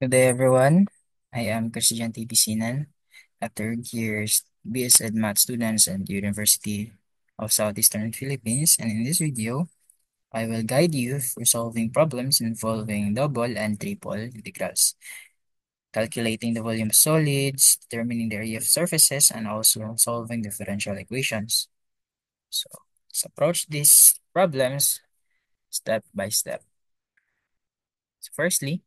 Good day, everyone. I am Christian T. Pisinan, a third year BS Ed Math student at the University of Southeastern Philippines, and in this video, I will guide you through solving problems involving double and triple integrals, calculating the volume of solids, determining the area of surfaces, and also solving differential equations. So let's approach these problems step by step. So firstly,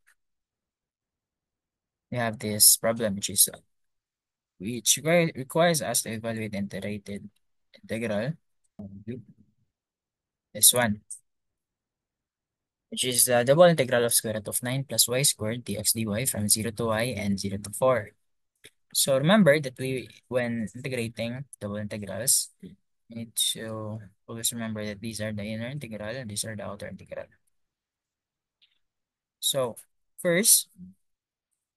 we have this problem which requires us to evaluate the iterated integral of this one, which is the double integral of square root of 9 plus y squared dx dy from 0 to y and 0 to 4. So remember that when integrating double integrals, we need to always remember that these are the inner integral and these are the outer integral. So first,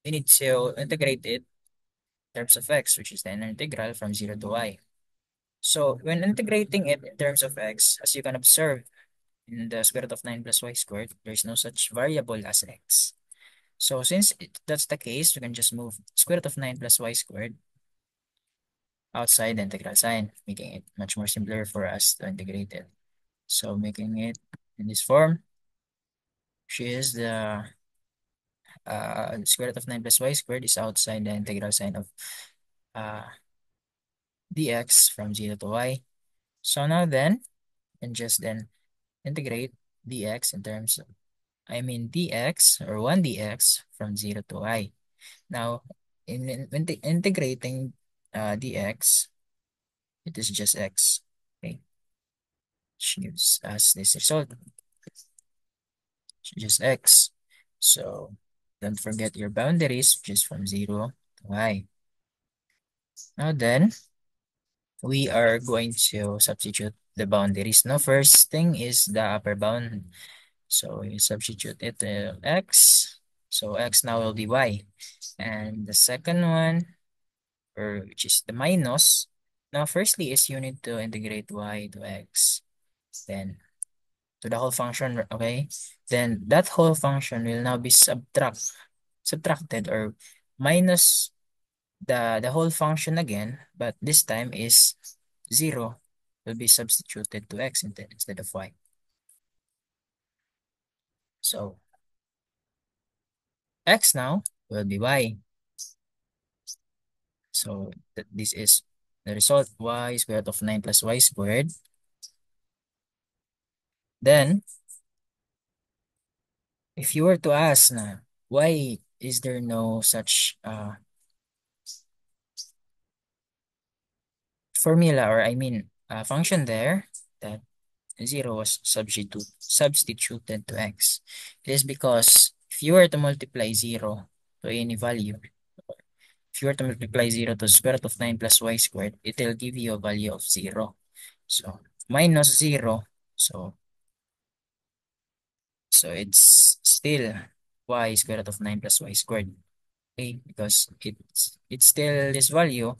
we need to integrate it in terms of x, which is the inner integral from 0 to y. So when integrating it in terms of x, as you can observe, in the square root of 9 plus y squared, there is no such variable as x. So since that's the case, we can just move square root of 9 plus y squared outside the integral sign, making it much more simpler for us to integrate it. So making it in this form, which is the square root of 9 plus y squared is outside the integral sign of uh, dx from 0 to y. So now then, and just then integrate dx in terms of, dx or 1 dx from 0 to y. Now, in integrating dx, it is just x. Okay, which gives us this result, just x. So don't forget your boundaries, which is from 0 to y. Now then, we are going to substitute the boundaries. Now, first thing is the upper bound. So you substitute it to x. So x now will be y. And the second one, or which is the minus. Now, firstly is you need to integrate y to x, then to the whole function, okay? Then that whole function will now be subtracted or minus the whole function again, but this time is 0 will be substituted to x instead of y. So x now will be y. So this is the result, y square root of 9 plus y squared. Then if you were to ask na, why is there no such formula or function there that 0 was substituted to x? It is because if you were to multiply 0 to any value, if you were to multiply 0 to the square root of 9 plus y squared, it will give you a value of 0. So minus 0, so it's still y square root of 9 plus y squared. Okay, because it's still this value,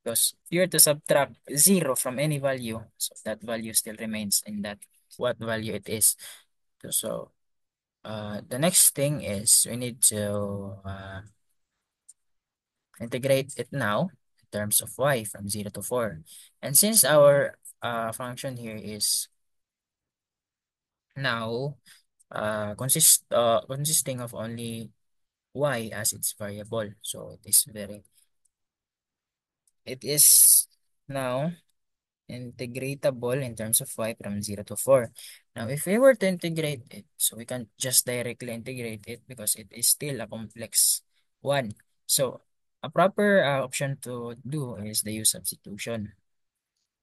because if you were to subtract 0 from any value, so that value still remains in that what value it is. So the next thing is we need to integrate it now in terms of y from 0 to 4. And since our function here is now consisting of only y as its variable, so it is now integratable in terms of y from 0 to 4. Now, if we were to integrate it, so we can just directly integrate it because it is still a complex one. So, a proper option to do is the u substitution.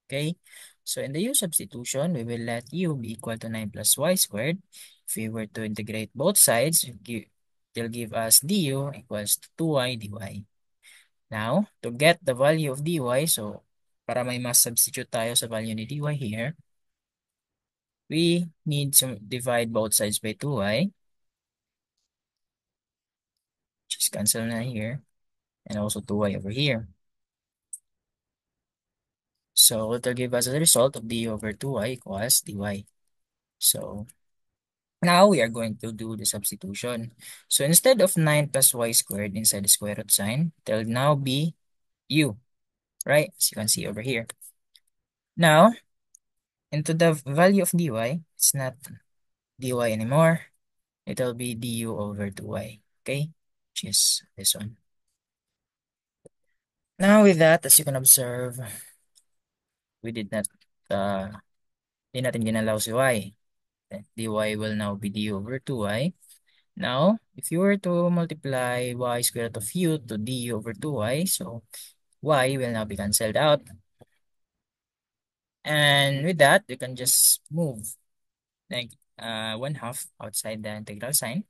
Okay? So, in the u substitution, we will let u be equal to 9 plus y squared. If we were to integrate both sides, it'll give us du equals to 2y dy. Now, to get the value of dy, so para may mas substitute tayo sa value ni dy here, we need to divide both sides by 2y. Just cancel na here. And also 2y over here. So, it will give us a result of d over 2y equals dy. So, Now we are going to do the substitution. So instead of 9 plus y squared inside the square root sign, it will now be u, right? As you can see over here. Now, into the value of dy, it's not dy anymore. It will be du over 2y, okay? Which is this one. Now with that, as you can observe, we uh, di natin ginalaw si y. Dy will now be du over 2y. Now, if you were to multiply y square root of u to du over 2y, so y will now be cancelled out. And with that, you can just move like 1/2 outside the integral sign,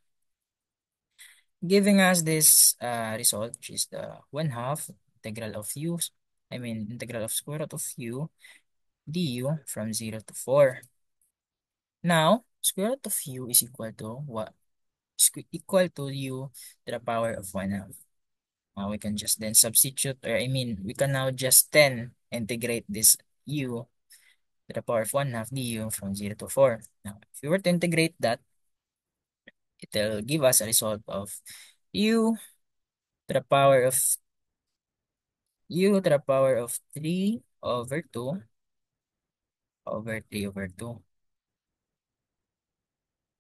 giving us this result, which is the 1/2 integral of u, integral of square root of u du from 0 to 4. Now, square root of u is equal to what? Equal to u to the power of 1/2. We can just then substitute, or we can now just then integrate this u to the power of 1/2 du from 0 to 4. Now, if you were to integrate that, it will give us a result of u to the power of 3 over 2 over 3 over 2.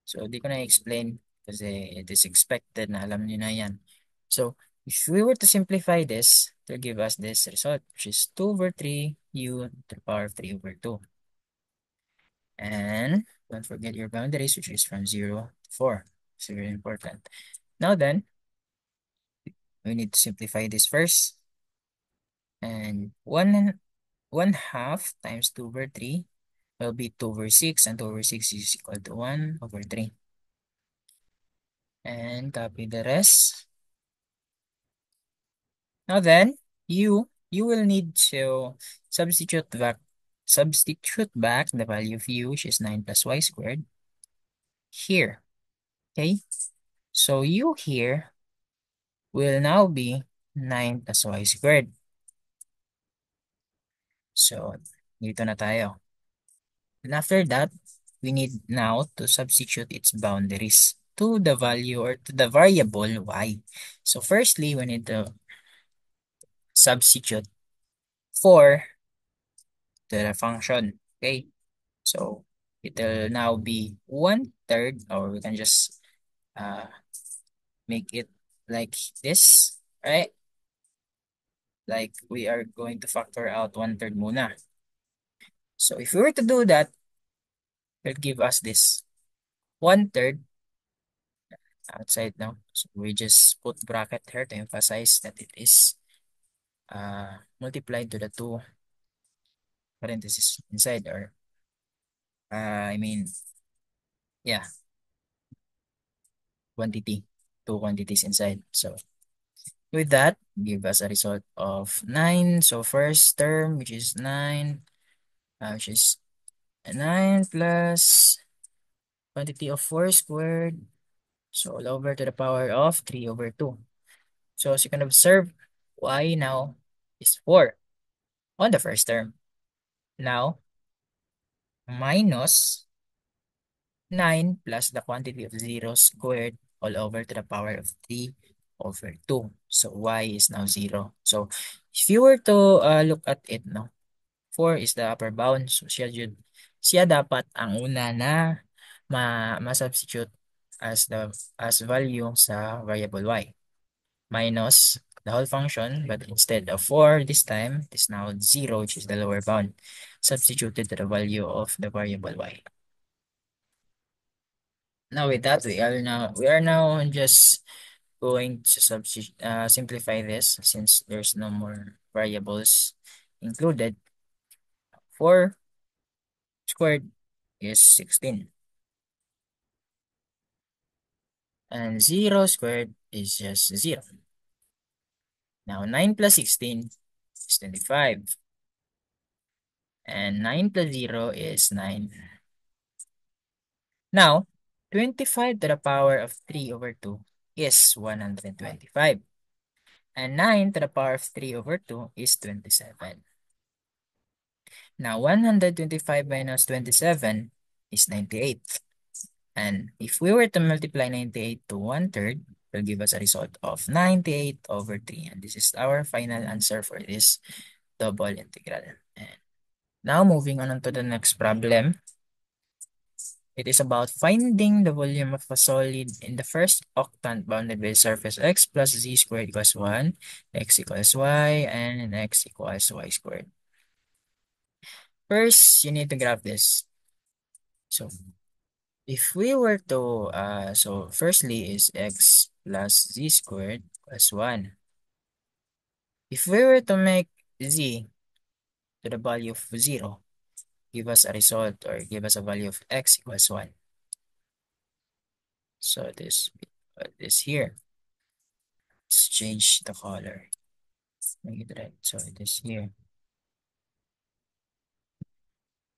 So, di ko na explain kasi it is expected na alam niyo na yan. So, if we were to simplify this, it will give us this result, which is 2 over 3 u to the power of 3 over 2. And don't forget your boundaries, which is from 0 to 4. It's very important. Now then, we need to simplify this first. And 1/2 times 2 over 3 will be 2 over 6, and 2 over 6 is equal to 1 over 3. And copy the rest. Now then, you will need to substitute back the value of u, which is 9 plus y squared, here. Okay? So u here will now be 9 plus y squared. So, dito na tayo. And after that, we need now to substitute its boundaries to the value or to the variable y. So firstly, we need to substitute 4 to the function. Okay, so it will now be 1/3, or we can just uh, make it like this, right? Like we are going to factor out 1/3 muna. So if we were to do that, it will give us this 1/3 outside now. So we just put bracket here to emphasize that it is multiplied to the two parentheses inside, or yeah, quantity, two quantities inside. So with that, give us a result of 9. So first term, which is 9, which is 9 plus quantity of 4 squared, so all over to the power of 3 over 2. So as you can observe, y now is 4 on the first term. Now, minus 9 plus the quantity of 0 squared all over to the power of 3 over 2. So y is now 0. So if you were to look at it, no, 4 is the upper bound. So siya dapat ang una na ma-substitute as value sa variable y. Minus the whole function, but instead of 4 this time, it is now 0, which is the lower bound, substituted to the value of the variable y. Now with that, we are now just going to simplify this since there's no more variables included. 4 squared is 16. And 0 squared is just 0. Now 9 plus 16 is 25. And 9 plus 0 is 9. Now, 25 to the power of 3 over 2 is 125. And 9 to the power of 3 over 2 is 27. Now, 125 minus 27 is 98. And if we were to multiply 98 to 1/3, it will give us a result of 98 over 3. And this is our final answer for this double integral. And now moving on to the next problem. It is about finding the volume of a solid in the first octant bounded by surface x plus z squared equals 1, x equals y, and x equals y squared. First, you need to graph this. So if we were to, so firstly is x plus z squared plus 1. If we were to make z to the value of 0, give us a result or give us a value of x equals 1. So this here, let's change the color. Make it red. So it is here.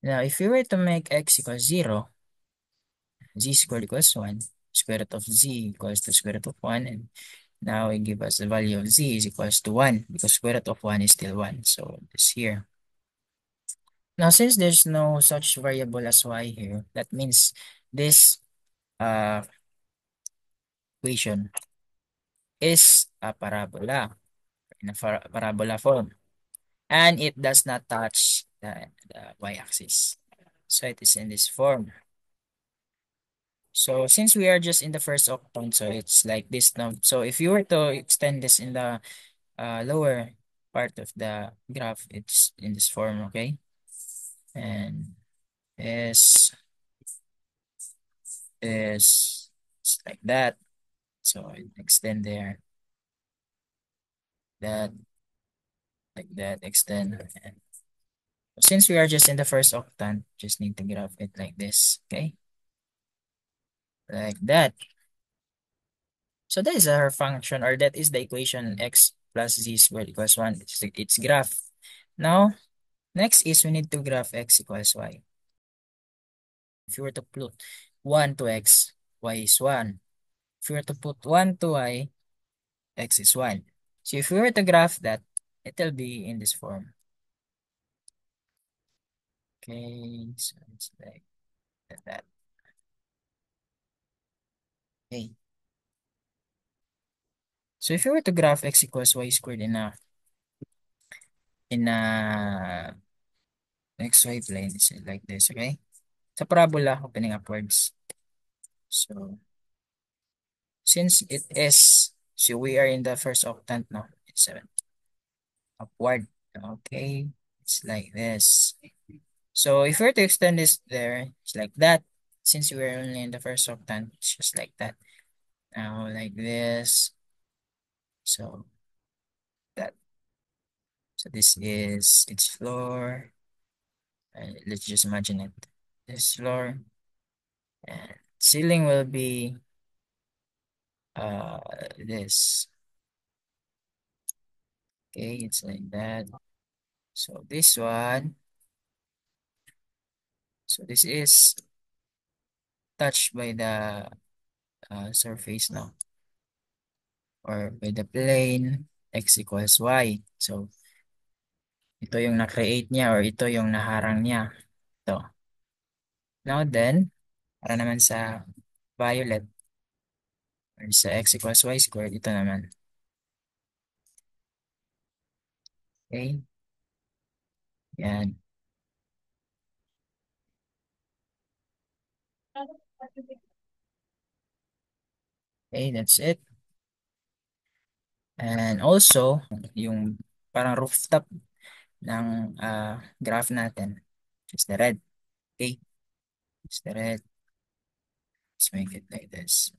Now, if we were to make x equals 0, z squared equals 1, square root of z equals to square root of 1, and now it gives us the value of z is equals to 1 because square root of 1 is still 1. So this here. Now, since there's no such variable as y here, that means this equation is a parabola in a parabola form, and it does not touch the y-axis. So it is in this form. So since we are just in the first octant, so it's like this now. So if you were to extend this in the lower part of the graph, it's in this form, okay? And is it's like that. So I extend there, that, like that, extend. And since we are just in the first octant, just need to graph it like this, okay? Like that. So that is our function, or that is the equation x plus z squared equals 1. It's graph. Now, next is we need to graph x equals y. If you were to put 1 to x, y is 1. If you were to put 1 to y, x is 1. So if we were to graph that, it will be in this form. Okay, so it's like that. Okay. So if you were to graph x equals y squared in a xy plane, it's like this, okay? Sa parabola, opening upwards. So since it is, so we are in the first octant now. It's 7. Upward. Okay. It's like this. So if we were to extend this there, it's like that. Since we're only in the first octant, it's just like that. Now like this. So that. So this is its floor. Let's just imagine it. This floor. And ceiling will be uh this. Okay, it's like that. So this one. So this is touched by the surface now, or by the plane x equals y. So ito yung na-create niya, or ito yung naharang niya. Ito. Now then, para naman sa violet, or sa x equals y squared, ito naman. Okay? Yan. Okay, that's it. And also, yung parang rooftop ng graph natin is the red. Okay? It's the red. Let's make it like this.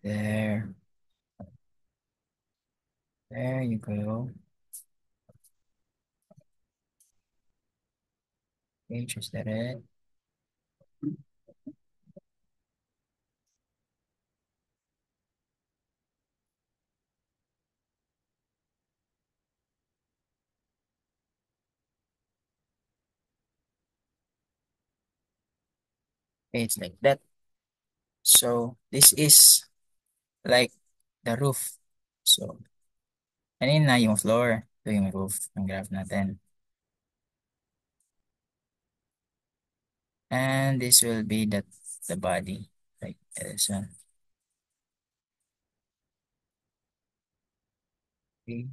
There. There you go. Okay, choose the red. Okay, it's like that. So, this is like the roof. So, kanina yung floor. Ito yung roof ng graph natin. And this will be the the body like this one. Okay.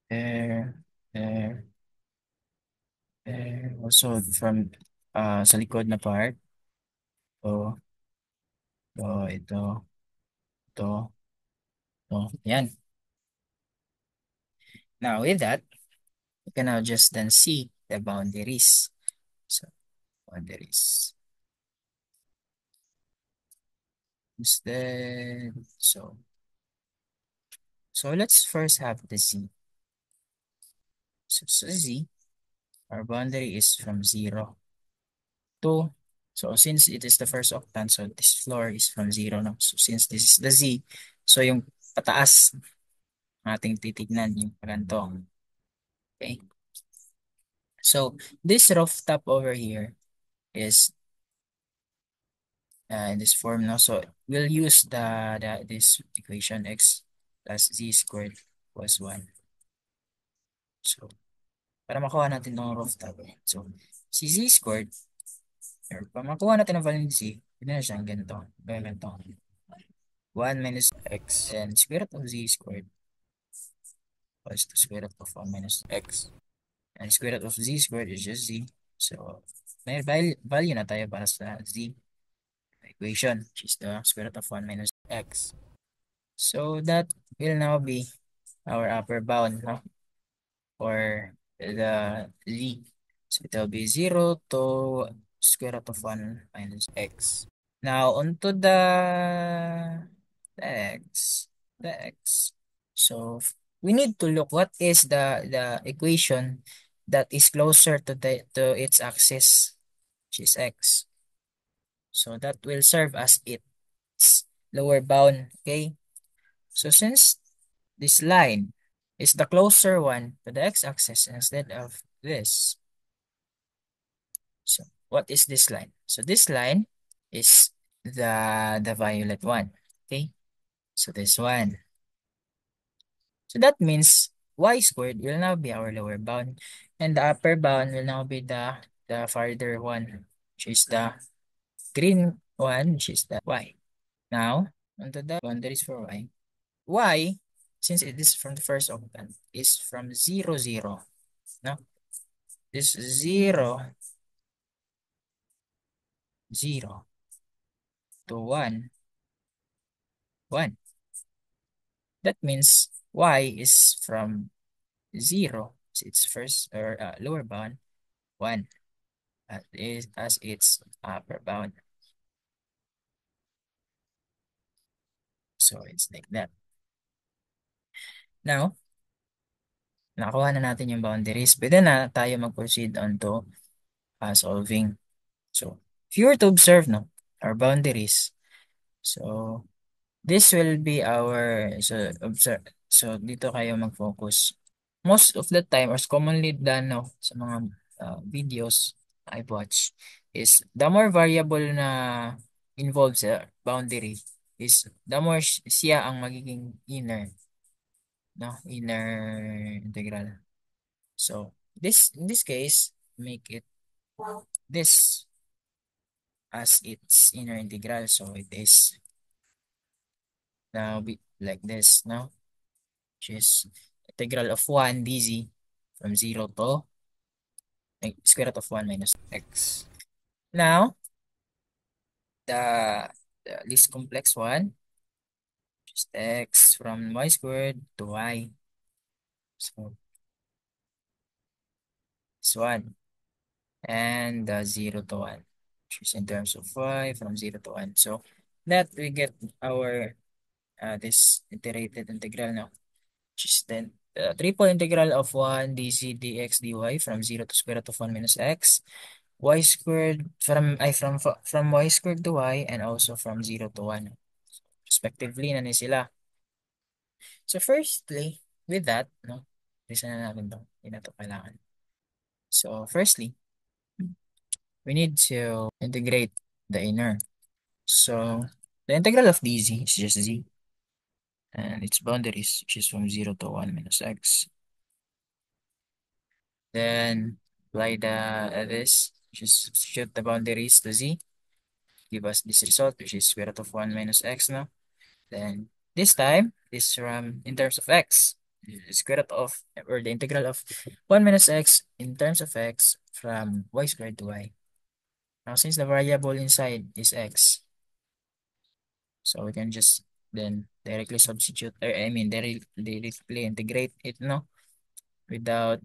There, there, there. Also from sa likod na part. Ito, ito, ito. Yan. Now with that, you can now just then see the boundaries. So boundaries. Instead, so let's first have the Z. So Z, our boundary is from 0 to, so since it is the first octant, so this floor is from 0 no? So since this is the Z, so yung pataas ating titignan yung ganito. Okay? So this rooftop over here is in this form no? So we'll use this equation x plus z squared was 1. So para makuha natin ng rooftop. So si z squared, or para makuha natin ang value ng z, yun na siyang ganito. Ganito. 1 minus x and square root of z squared was the square root of 1 minus x. And square root of z squared is just z. So, may value na tayo para sa z equation, which is the square root of 1 minus x. So, that will now be our upper bound, no? For the z. So, it will be 0 to square root of 1 minus x. Now, onto the x. The x. So we need to look what is the equation that is closer to its axis, which is x. So that will serve as its lower bound. Okay. So since this line is the closer one to the x-axis instead of this, so what is this line? So this line is the violet one. Okay. So this one. So that means y squared will now be our lower bound, and the upper bound will now be the farther one, which is the green one, which is the y. Now, onto the boundaries for y. Y, since it is from the first octant, is from 0, 0. No? This 0, 0 to 1, 1. That means y is from 0, its first or lower bound, 1. As its upper bound. So it's like that. Now, nakuha na natin yung boundaries. Pwede na tayo mag-proceed on to solving. So, if you were to observe no, our boundaries, so this will be our, so observe, so dito kayo mag-focus. Most of the time, or commonly done no, sa mga videos I've watched, is the more variable na involved sa boundary is the more siya ang magiging inner, no, inner integral. So this, in this case, make it this as its inner integral. So it is now be like this now, which is integral of 1 dz from 0 to square root of 1 minus x. Now the least complex one, just x from y squared to y. So this one, and 0 to 1, which is in terms of y from 0 to 1. So that we get our this iterated integral now, which is then triple integral of 1 dz dx dy from 0 to square root of 1 minus x, y squared from y squared to y, and also from 0 to 1 respectively na ni sila. So firstly, with that, no, listen na natin to. Hindi na to kailangan. So firstly, we need to integrate the inner. So the integral of dz is just z, and its boundaries, which is from 0 to 1 minus x. Then apply this, just substitute the boundaries to z, give us this result, which is square root of 1 minus x now. Then this time, this from in terms of x, the square root of, or the integral of 1 minus x in terms of x from y squared to y. Now, since the variable inside is x, so we can just then directly substitute, or I mean, directly integrate it, no, without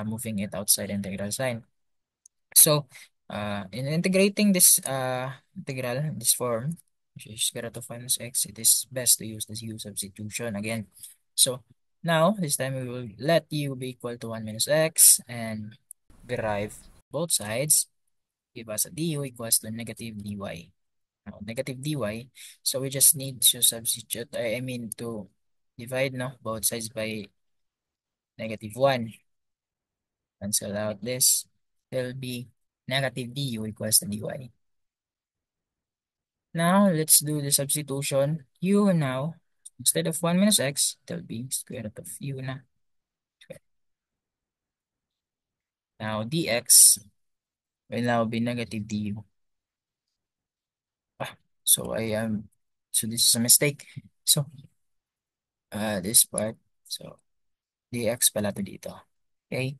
moving it outside integral sign. So, in integrating this integral in this form, which is square root of minus x, it is best to use this u substitution again. So, now, this time we will let u be equal to 1 minus x and derive both sides, give us a du equals to negative dy. Now, negative dy, so we just need to substitute, I mean, to divide, no, both sides by negative 1. Cancel out this. There will be negative du equals to dy. Now, let's do the substitution. U now, instead of 1 minus x, it will be square root of u na. Now, dx will now be negative du. Ah, so so this is a mistake. So, this part, so dx pala to dito. Okay,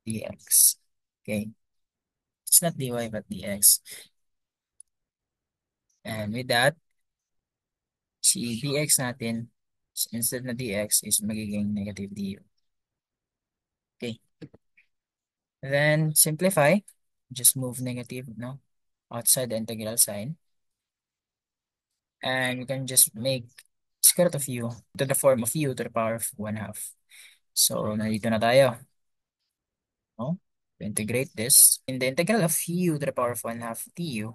dx. Okay, it's not dy but dx. And with that, si dx natin, instead na dx is magiging negative du. Okay. Then simplify. Just move negative, no, outside the integral sign. And we can just make square root of u to the form of u to the power of 1/2. So, nandito na tayo. No? To integrate this. In the integral of u to the power of 1/2 du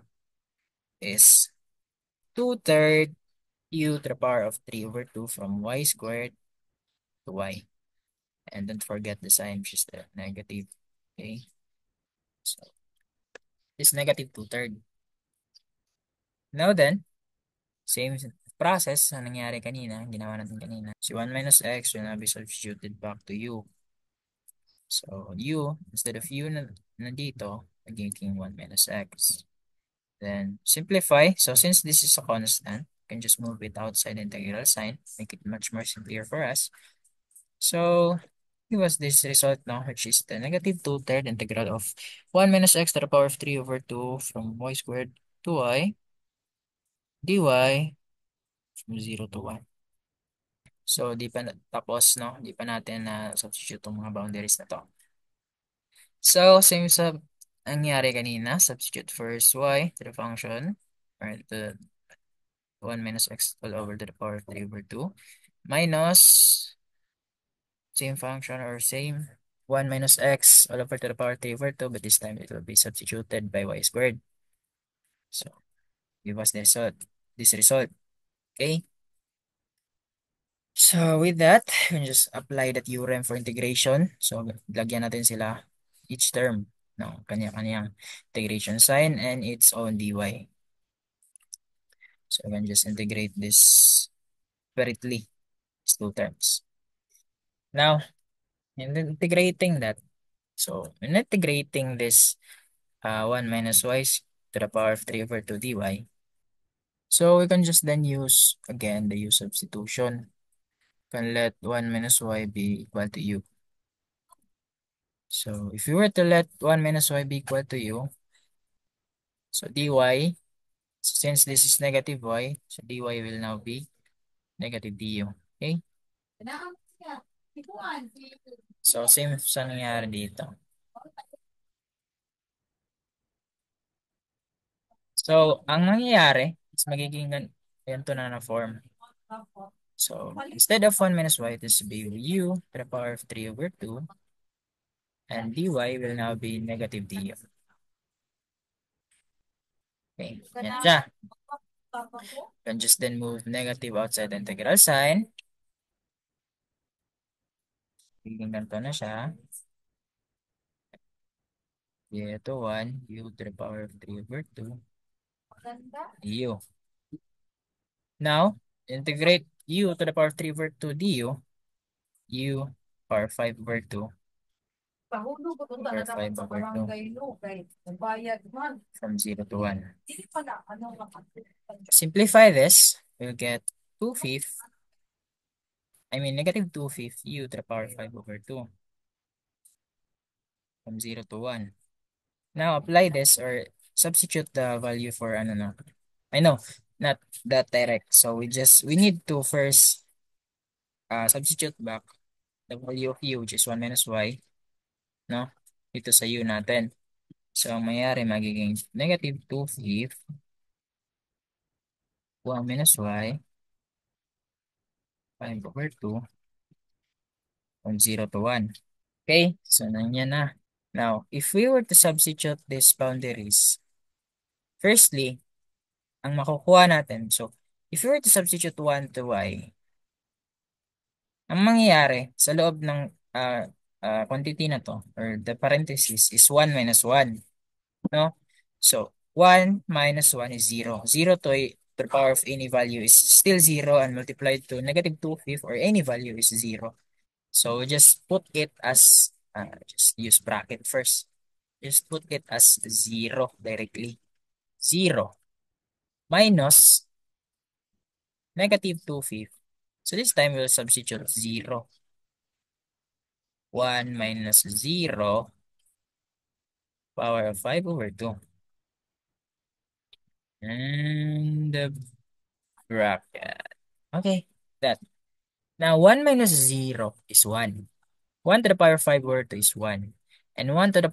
is 2/3 u to the power of 3 over 2 from y squared to y. And don't forget the sign, which is the negative. Okay. So, this negative 2/3. Now then, same process na nangyari kanina, ginawa natin kanina. Si 1 minus x will now be substituted back to u. So, u, instead of u na dito, magiging 1 minus x. Then, simplify. So, since this is a constant, you can just move it outside the integral sign, make it much more simpler for us. So, give us this result now, which is the negative 2/3 integral of 1 minus x to the power of 3 over 2 from y squared to y dy from 0 to 1. So, di pa tapos, no? Di pa natin na substitute itong mga boundaries na to. So, same sa nangyari kanina, substitute first y to the function, or the 1 minus x all over to the power of 3 over 2, minus same function or same 1 minus x all over to the power of 3 over 2, but this time it will be substituted by y squared. So, give us the result, this result. Okay? So, with that, we can just apply that theorem for integration. So, lagyan natin sila each term ng kanya-kanyang integration sign and its own dy. So, we can just integrate this separately, these two terms. Now, in integrating that, so in integrating this 1 minus y to the power of 3 over 2 dy, so we can just then use, again, the u substitution. Can let 1 minus y be equal to u. So if you were to let 1 minus y be equal to u, so dy, since this is negative y, so dy will now be negative du. Okay? So same sa nangyari dito. So ang nangyayari is magiging ganito na form. So instead of 1 minus y, this will be u to the power of 3 over 2, and dy will now be negative du. Okay, yan siya. Can just then move negative outside the integral sign. Magiging ganito na siya. Ito 1, u to the power of 3 over 2, du. Now, integrate u to the power of 3 over 2 du, u power 5 over 2, over 5 over 2 from 0 to 1. Simplify this, we'll get 2 fifths, I mean negative 2 fifths u to the power 5 over 2 from 0 to 1. Now apply this or substitute the value for ano no. I know, not that direct. So we need to first substitute back the value of u, which is 1 minus y, no? Dito sa u natin. So ang mayari magiging negative 2 fifths 1 minus y 5 over 2 from 0 to 1. Okay, so nandiyan na. Now, if we were to substitute these boundaries, firstly, ang makukuha natin, so if we were to substitute 1 to y, ang mangyayari sa loob ng quantity na to, or the parenthesis, is 1 minus 1. No? So, 1 minus 1 is 0. 0 to the power of any value is still 0 and multiplied to negative 2 fifths or any value is 0. So, just put it as, just use bracket first. Just put it as 0 directly. 0 minus negative 2 fifths. So, this time we'll substitute 0. 1 minus 0 power of 5 over 2. And the bracket. Okay, that. Now, 1 minus 0 is 1. 1 to the power of 5 over 2 is 1. And 1 to the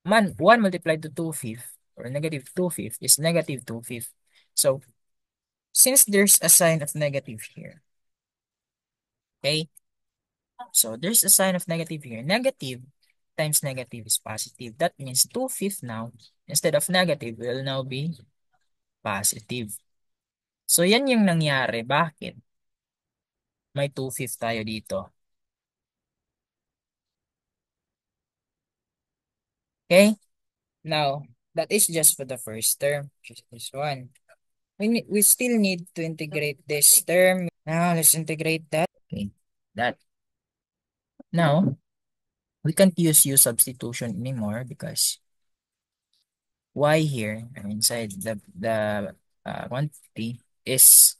1 multiplied to 2 fifths or negative 2 fifths is negative 2 fifths. So, since there's a sign of negative here, okay? So, there's a sign of negative here. Negative times negative is positive. That means 2 fifths now, instead of negative, will now be positive. So, yan yung nangyari. Bakit? May 2 fifths tayo dito. Okay? Now, that is just for the first term, which is this one. We still need to integrate this term. Now, let's integrate that. Okay, that. Now, we can't use u substitution anymore because y here inside the quantity is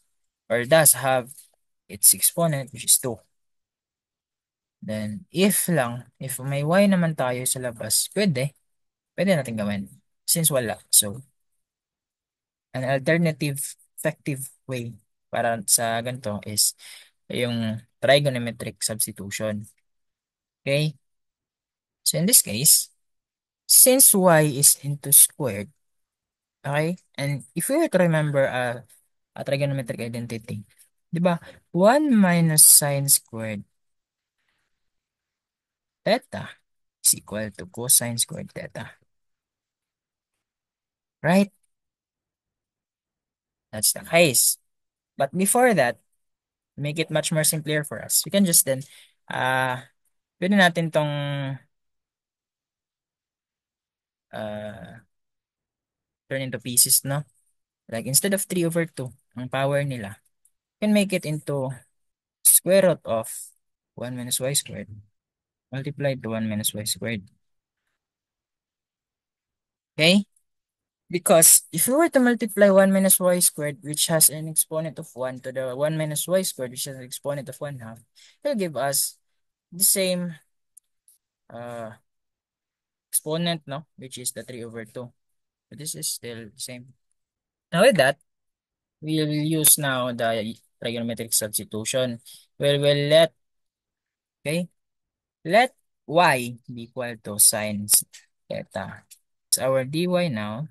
or does have its exponent, which is 2. Then, if may y naman tayo sa labas, pwede natin gawin. Since wala. So, an alternative effective way para sa ganito is yung trigonometric substitution. Okay? So in this case, since y is into squared, okay? And if we were to remember a trigonometric identity, di ba? 1 minus sine squared theta is equal to cosine squared theta. Right? That's the case. But before that, make it much more simpler for us. We can just then, pwede natin tong turn into pieces, no? Like instead of 3 over 2, ang power nila, you can make it into square root of 1 minus y squared multiplied to 1 minus y squared. Okay? Because if you were to multiply 1 minus y squared, which has an exponent of 1, to the 1 minus y squared, which has an exponent of 1/2, it will give us the same exponent, no? Which is the 3 over 2. But this is still the same. Now with that, we'll use now the trigonometric substitution. We'll let, okay, let y be equal to sine theta. So our dy now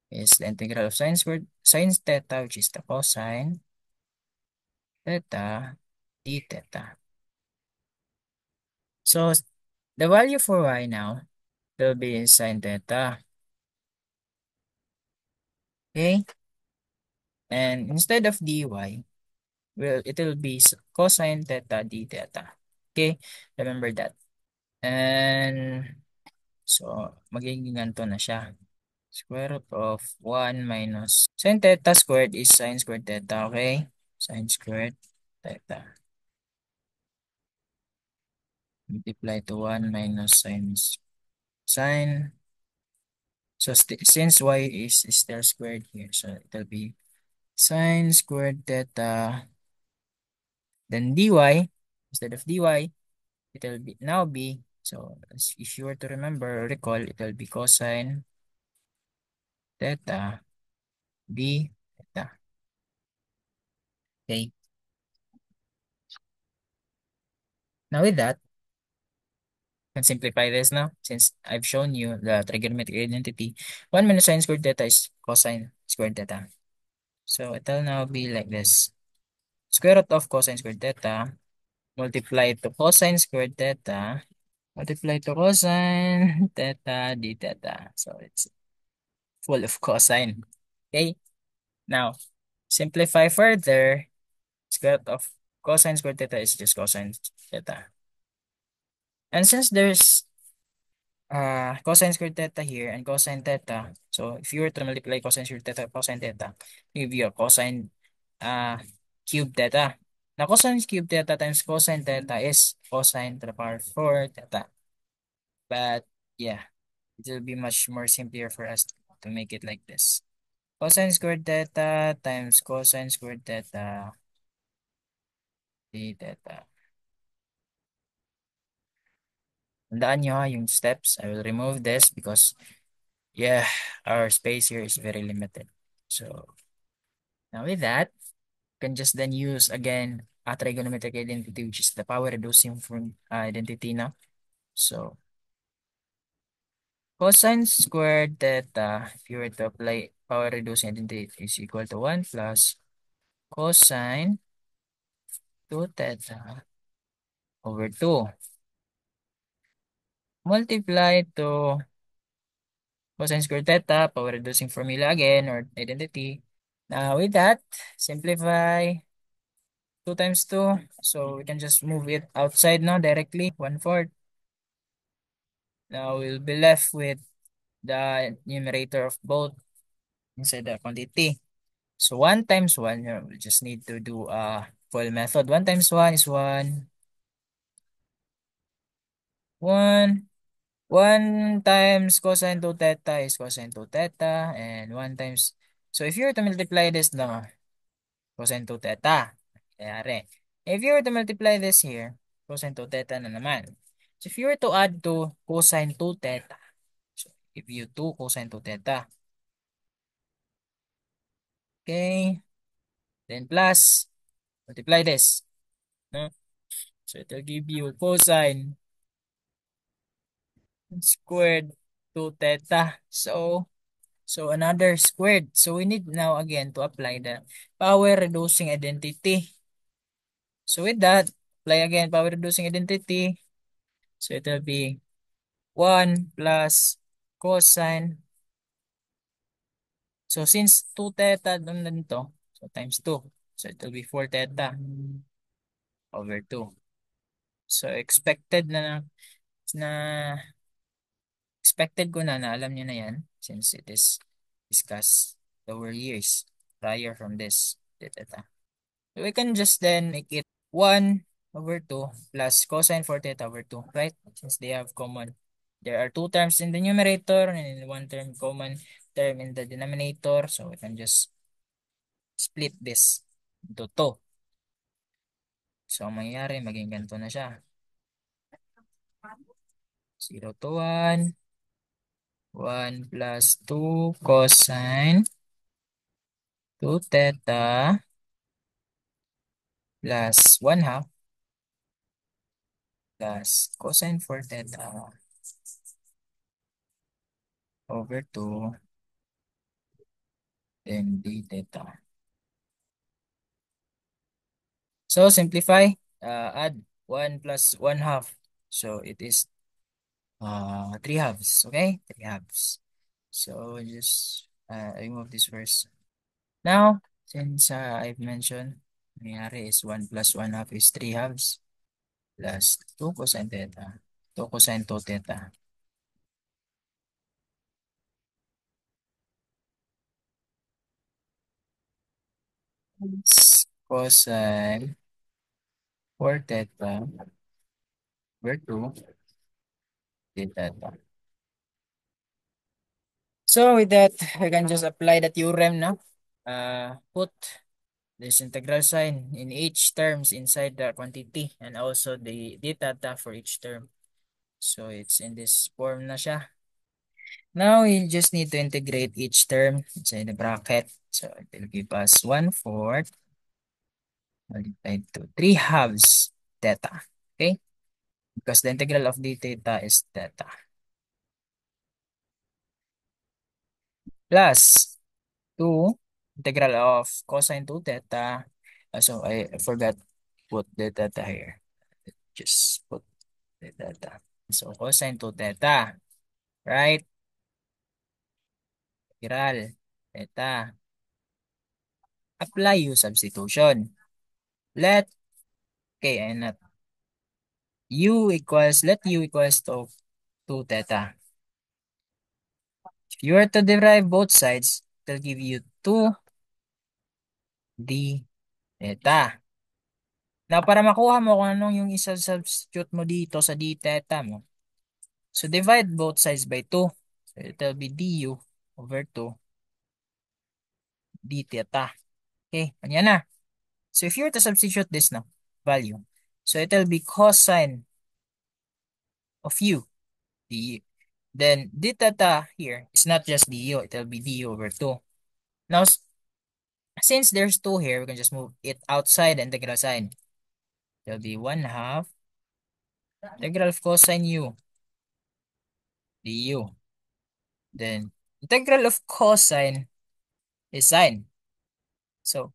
is the integral of sine theta, which is the cosine theta d theta. So the value for y now will be sine theta. Okay? And instead of dy, it will be cosine theta d theta. Okay? Remember that. And so magiging ganito na siya. Square root of 1 minus sine theta squared is sine squared theta, okay? Sine squared theta. multiply to 1 minus sine. So since y is there squared here, so it'll be sine squared theta, then dy, instead of dy, it'll be now be, so if you were to remember or recall, it'll be cosine theta d theta. Okay, now with that, can simplify this now since I've shown you the trigonometric identity. 1 minus sine squared theta is cosine squared theta. So it'll now be like this. Square root of cosine squared theta multiply to cosine squared theta multiply to cosine theta d theta. So it's full of cosine. Okay. Now simplify further. Square root of cosine squared theta is just cosine theta. And since there's cosine squared theta here and cosine theta. So if you were to multiply cosine squared theta, cosine theta, give you a cosine uh cube theta. Now cosine cube theta times cosine theta is cosine to the power 4 theta. But yeah, it will be much more simpler for us to make it like this. Cosine squared theta times cosine squared theta d theta. Tandaan nyo ha, yung steps. I will remove this because yeah, our space here is very limited. So now with that, you can just then use again a trigonometric identity, which is the power reducing from identity now. So cosine squared theta, if you were to apply power reducing identity, is equal to 1 plus cosine 2 theta over 2 multiply to cosine squared theta, power reducing formula again, or identity. Now with that, simplify 2 times 2. So we can just move it outside now directly, 1/4. Now we'll be left with the numerator of both inside the quantity. So 1 times 1, we just need to do a full method. 1 times 1 is 1. 1. 1 times cosine 2 theta is cosine 2 theta. And 1 times, so if you were to multiply this na cosine 2 theta, kayari. If you were to multiply this here, cosine 2 theta na naman. So if you were to add to cosine 2 theta, so give you 2 cosine 2 theta. Okay. Then plus, multiply this. No? So it will give you cosine squared 2 theta. So another squared. So we need now again to apply the power reducing identity. So with that, apply again power reducing identity. So it will be 1 plus cosine. So since 2 theta dun nito, so times 2. So it will be 4 theta over 2. So expected na expected ko na alam niyo na yan since it is discussed lower years prior from this. Theta. So we can just then make it 1 over 2 plus cosine 4 theta over 2, right? Since they have common. There are two terms in the numerator and one term common term in the denominator. So we can just split this into 2. So ang mangyayari, maging ganito na siya. 0 to 1. 1 plus 2 cosine 2 theta plus 1 half plus cosine 4 theta over 2 then d theta. So simplify, add 1 plus 1 half. So it is 3 halves, okay? 3 halves. So just remove this first. Now, since I've mentioned, nangyari is 1 plus 1 half is 3 halves plus 2 cosine theta, 2 cosine 2 theta. Cosine 4 theta over 2 d theta. So with that, I can just apply the theorem now. Put this integral sign in each terms inside the quantity and also the d theta for each term. So it's in this form na siya. Now you just need to integrate each term inside the bracket. So it will give us 1/4 multiplied to 3 halves theta. Okay? Because the integral of d theta is theta. Plus 2 integral of cosine 2 theta. So I forgot to put the theta here. Just put the theta. So cosine 2 theta. Right? Integral theta. Apply U substitution. Let okay, and not let U equals to 2 theta. If you were to derive both sides, it will give you 2 d theta. Now, para makuha mo kung anong yung isa-substitute mo dito sa d theta mo. So, divide both sides by 2. So, it will be du over 2 d theta. Okay, kanya na. So, if you were to substitute this now, value. So, it will be cosine of u, du. Then, d theta here is not just du, it will be du over 2. Now, since there's 2 here, we can just move it outside the integral sign. It will be 1/2 integral of cosine u du. Then, integral of cosine is sine. So,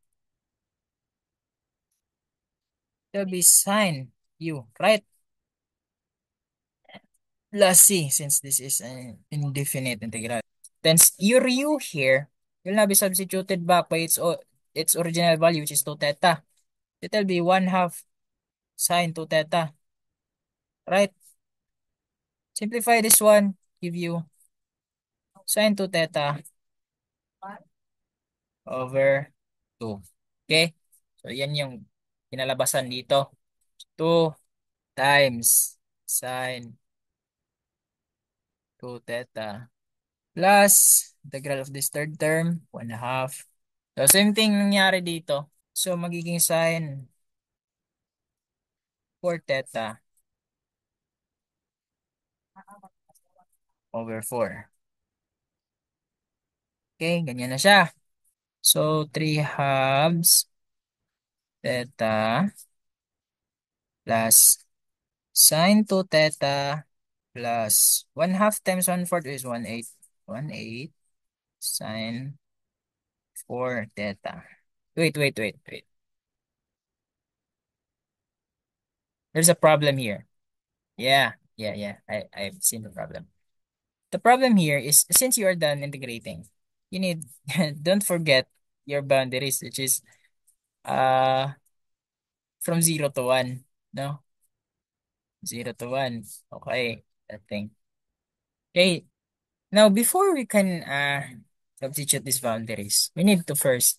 it will be sine u, right? Plus c, since this is an indefinite integral. Then, your u here will now be substituted back by its original value, which is 2 theta. It will be 1/2 sine 2 theta, right? Simplify this one, give you sine 2 theta over 2. Okay? So, yan yung kinalabasan dito. 2 times sine 2 theta plus integral of this third term, 1/2. So, same thing nangyari dito. So, magiging sine 4 theta over 4. Okay, ganyan na siya. So, 3 halves theta plus sine 2 theta plus 1/2 times 1/4 is 1/8. 1/8 sine 4 theta. Wait. There's a problem here. Yeah. I've seen the problem. The problem here is since you are done integrating, you need don't forget your boundaries, which is uh from 0 to 1. No? 0 to 1. Okay, that thing. Okay. Now before we can substitute these boundaries, we need to first.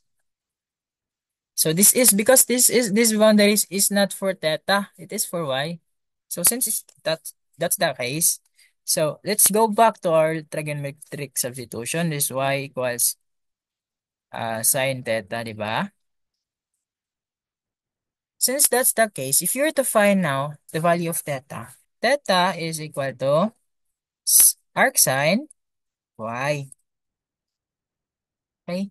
So this is because this boundaries is not for theta, it is for y. So since that's the case, so let's go back to our trigonometric substitution. This y equals sine theta, di ba? Since that's the case, if you were to find now the value of theta, theta is equal to arc sine y. Okay?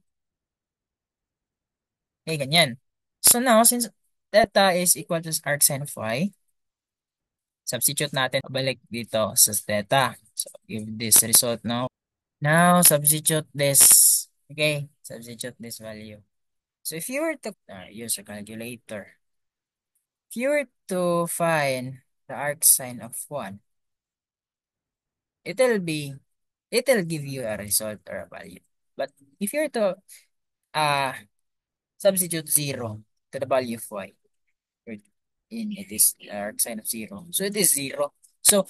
Okay, ganyan. So now, since theta is equal to arc sine of y, substitute natin balik dito sa theta. So, give this result now. Now, substitute this. Okay, substitute this value. So, if you were to use a calculator, if you were to find the arc sine of 1, it'll be, it'll give you a result or a value. But if you were to uh, substitute 0 to the value of y, in it is arc sine of 0. So, it is 0. So,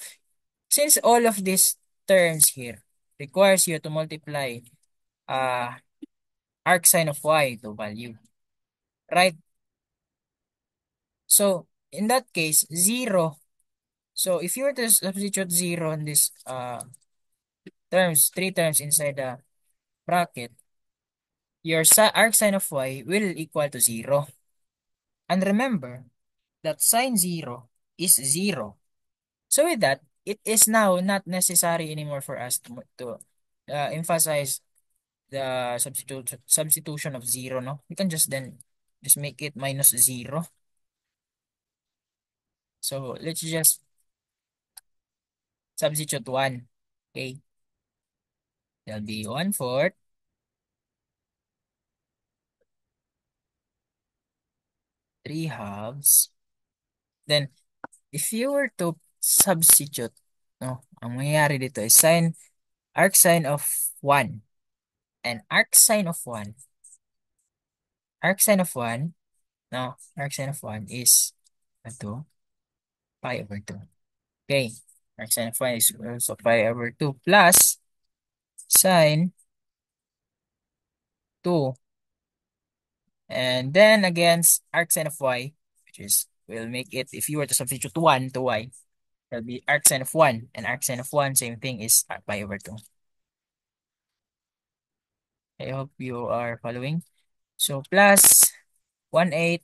since all of these terms here requires you to multiply uh, arc sine of y to value, right? So, in that case, 0 So if you were to substitute 0 in this terms, three terms inside the bracket, your arc sine of y will equal to 0. And remember that sine 0 is 0. So with that, it is now not necessary anymore for us to emphasize the substitution of 0, no? We can just make it minus 0. So let's just substitute 1. Okay, there'll be 1/4, 3/2. Then, if you were to substitute, no, ang mangyayari dito is arc sine of 1. And arc sine of 1, no, arc sine of 1 is 2 pi over 2. Okay, arc sine of 1 is also pi over 2 plus sine 2. And then against arc sine of y, which is, we'll make it, if you were to substitute 1 to y, that'll be arc sine of 1. And arc sine of 1, same thing, is pi over 2. I hope you are following. So plus 1/8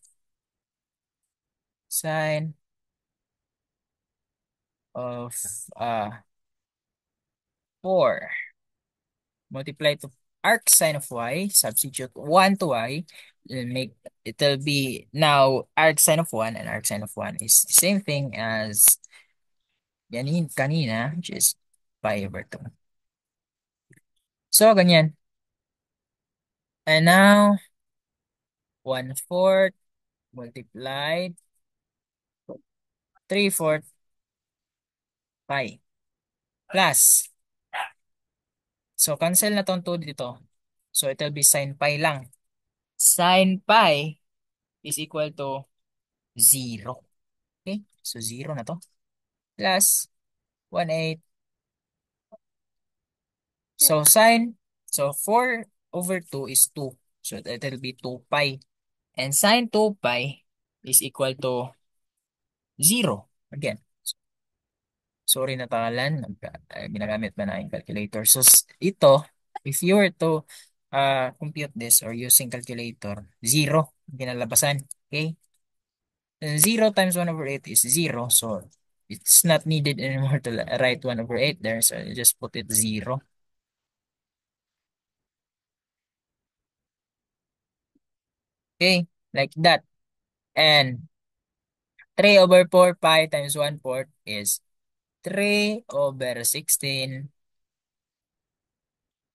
sine of 4 multiply to arc sine of y, substitute 1 to y, it'll be now arc sine of 1, and arc sine of 1 is the same thing as kanina, which is pi over 2. So, ganyan. And now, 1/4 multiplied 3/4 pi plus. So, cancel na tong 2 dito. So, it'll be sine pi lang. Sine pi is equal to 0. Okay? So, 0 na to. Plus 1/8. So, 4/2 is 2. So, it'll be 2 pi. And sine 2 pi is equal to 0. Again, sorry na pangalan, ginagamit ba na yung calculator. So, ito, if you were to compute this or using calculator, 0 ang kinalabasan. Okay? And 0 times 1/8 is 0. So, it's not needed anymore to write 1/8 there. So, you just put it 0. Okay? Like that. And 3/4 pi times 1/4 is 3/16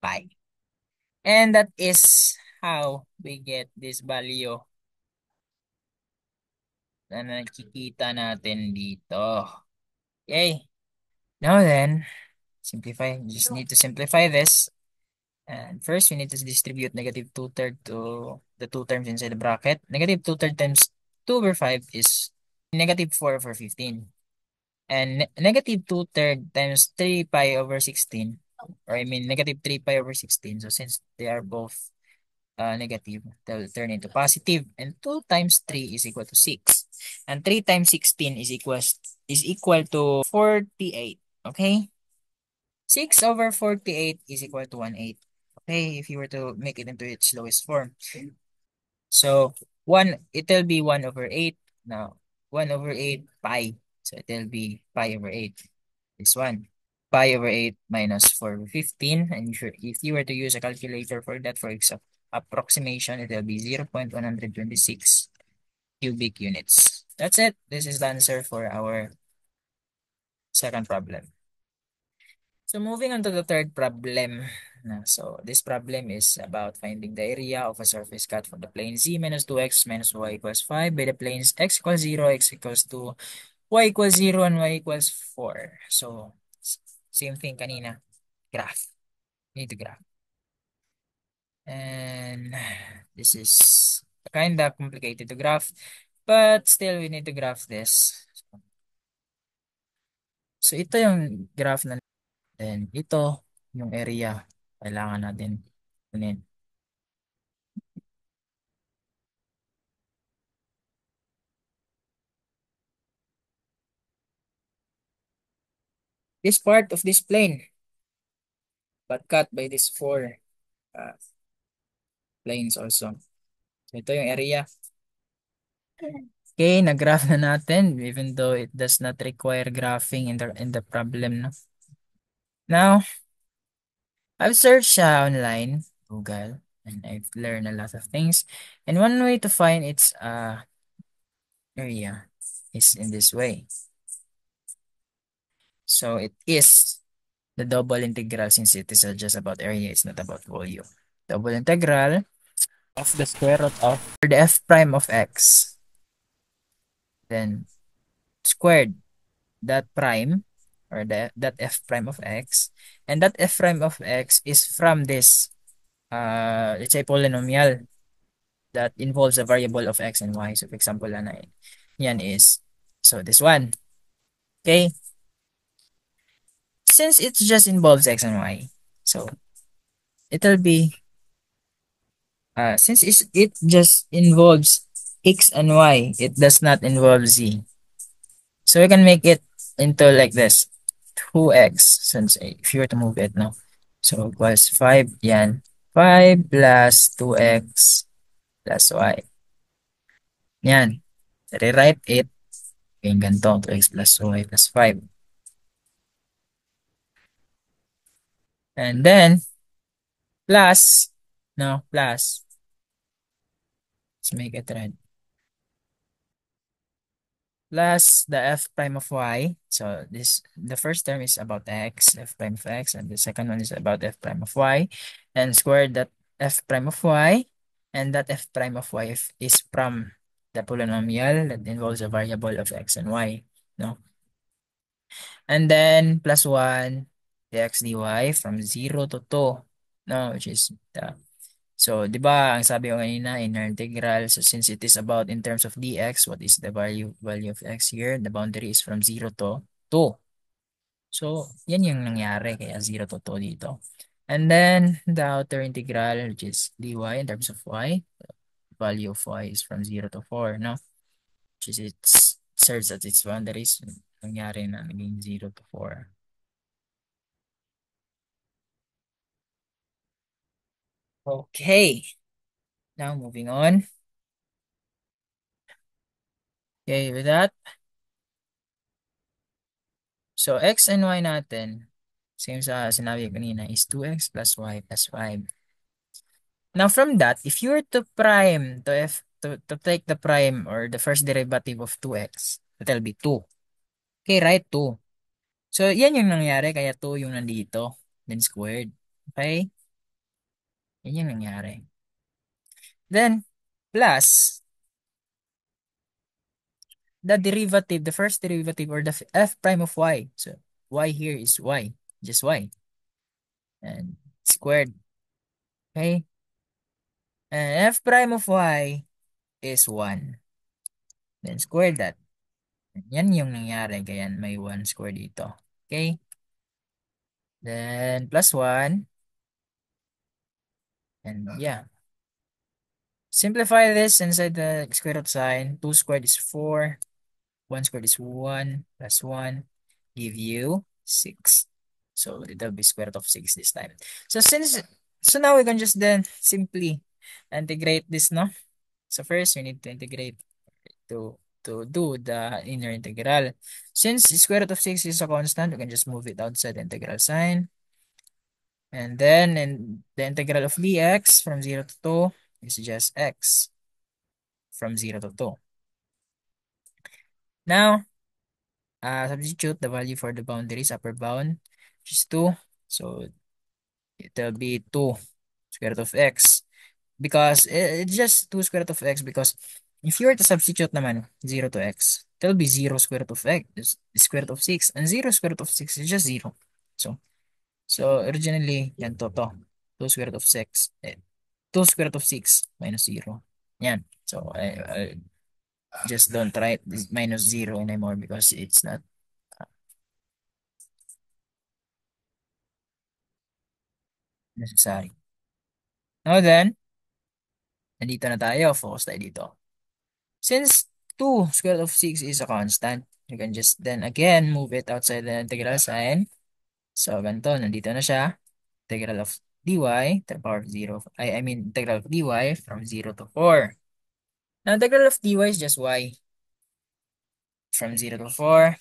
pi. And that is how we get this value na nakikita natin dito. Okay. Now then, simplify. You just need to simplify this. And first, we need to distribute negative 2/3 to the two terms inside the bracket. Negative 2/3 times 2/5 is negative 4/15. And negative 2/3 times 3 pi over 16, or I mean negative 3 pi over 16. So since they are both negative, they'll turn into positive. And 2 times 3 is equal to 6. And 3 times 16 is equal to 48. Okay? 6/48 is equal to 1/8. Okay, if you were to make it into its lowest form. So it'll be 1/8. Now 1/8 pi. So it'll be pi over 8. This one. Pi over 8 minus 4/15. And if you were to use a calculator for that, for example, approximation, it will be 0.126 cubic units. That's it. This is the answer for our second problem. So moving on to the third problem. So this problem is about finding the area of a surface cut from the plane z minus 2x minus y equals 5 by the planes x equals 0, x equals 2, y equals 0, and y equals 4. So same thing kanina. Graph. Need to graph. And this is kind of complicated to graph, but still we need to graph this. So ito yung graph na, then ito yung area kailangan natin kunin. this part of this plane, but cut by these four uh, planes also. So ito yung area. Okay, nag-graph na natin even though it does not require graphing in the problem. No? Now, I've searched online, Google, and I've learned a lot of things. And one way to find its area is in this way. So it is the double integral since it is just about area, it's not about volume. Double integral of the square root of the f prime of x, then squared that prime or that f prime of x, and that f prime of x is from this let's say polynomial that involves a variable of x and y. So for example, yan is so this one. Okay, since it just involves x and y, so it'll be since it just involves x and y, it does not involve z. So we can make it into like this, 2x, since if you were to move it now. So equals 5, yan. 5 plus 2x plus y. Yan. Rewrite it. Yung ganito, 2x plus y plus 5. And then, plus, no, plus. Let's make it red. Plus the f prime of y. So the first term is about x, f prime of x, and the second one is about f prime of y. And square that f prime of y, and that f prime of y is from the polynomial that involves a variable of x and y. No? And then plus 1 dx dy from 0 to 2. No, which is the so, di ba, ang sabi ko kanina, inner integral. So, since it is about in terms of dx, what is the value of x here? The boundary is from 0 to 2. So, yan yung nangyari. Kaya 0 to 2 dito. And then, the outer integral, which is dy in terms of y. The value of y is from 0 to 4, no? Which is it serves as its boundaries. Nangyari na naging 0 to 4. Okay. Now, moving on. Okay, with that, so x and y natin, same sa sinabi ko kanina, is 2x plus y plus 5. Now from that, if you were to prime, to take the prime or the first derivative of 2x, that'll be 2. Okay, right? 2. So, yan yung nangyari, kaya 2 yung nandito, then squared. Okay? Yan yung nangyari. Then, plus, the derivative, the first derivative or the f prime of y. So, y here is y, just y. And squared. Okay? And f prime of y is 1. Then square that. Yan yung nangyari. Kaya may 1 square dito. Okay? Then plus 1. And yeah. Simplify this inside the square root sign. 2 squared is 4. 1 squared is 1 plus 1. Give you 6. So it'll be square root of 6 this time. So now we can just then simply integrate this, no? So first we need to integrate to do the inner integral. Since the square root of 6 is a constant, we can just move it outside the integral sign. And then the integral of dx from 0 to 2 is just x from 0 to 2. Now, substitute the value for the boundaries, upper bound, which is 2. So it will be 2 square root of x. Because it's just 2 square root of x, because if you were to substitute naman 0 to x, it will be 0 square root of x, is square root of 6, and 0 square root of 6 is just 0. So originally, yan to. 2 square root of 6, 2 square root of 6 minus 0. Yan. So I just don't write this minus 0 anymore because it's not necessary. Now then, nandito na tayo. Focus tayo dito. Since 2 square root of 6 is a constant, You can just then again move it outside the integral sign. So, ganito, nandito na siya. Integral of dy to the power of 0. I mean, integral of dy from 0 to 4. Now, integral of dy is just y from 0 to 4.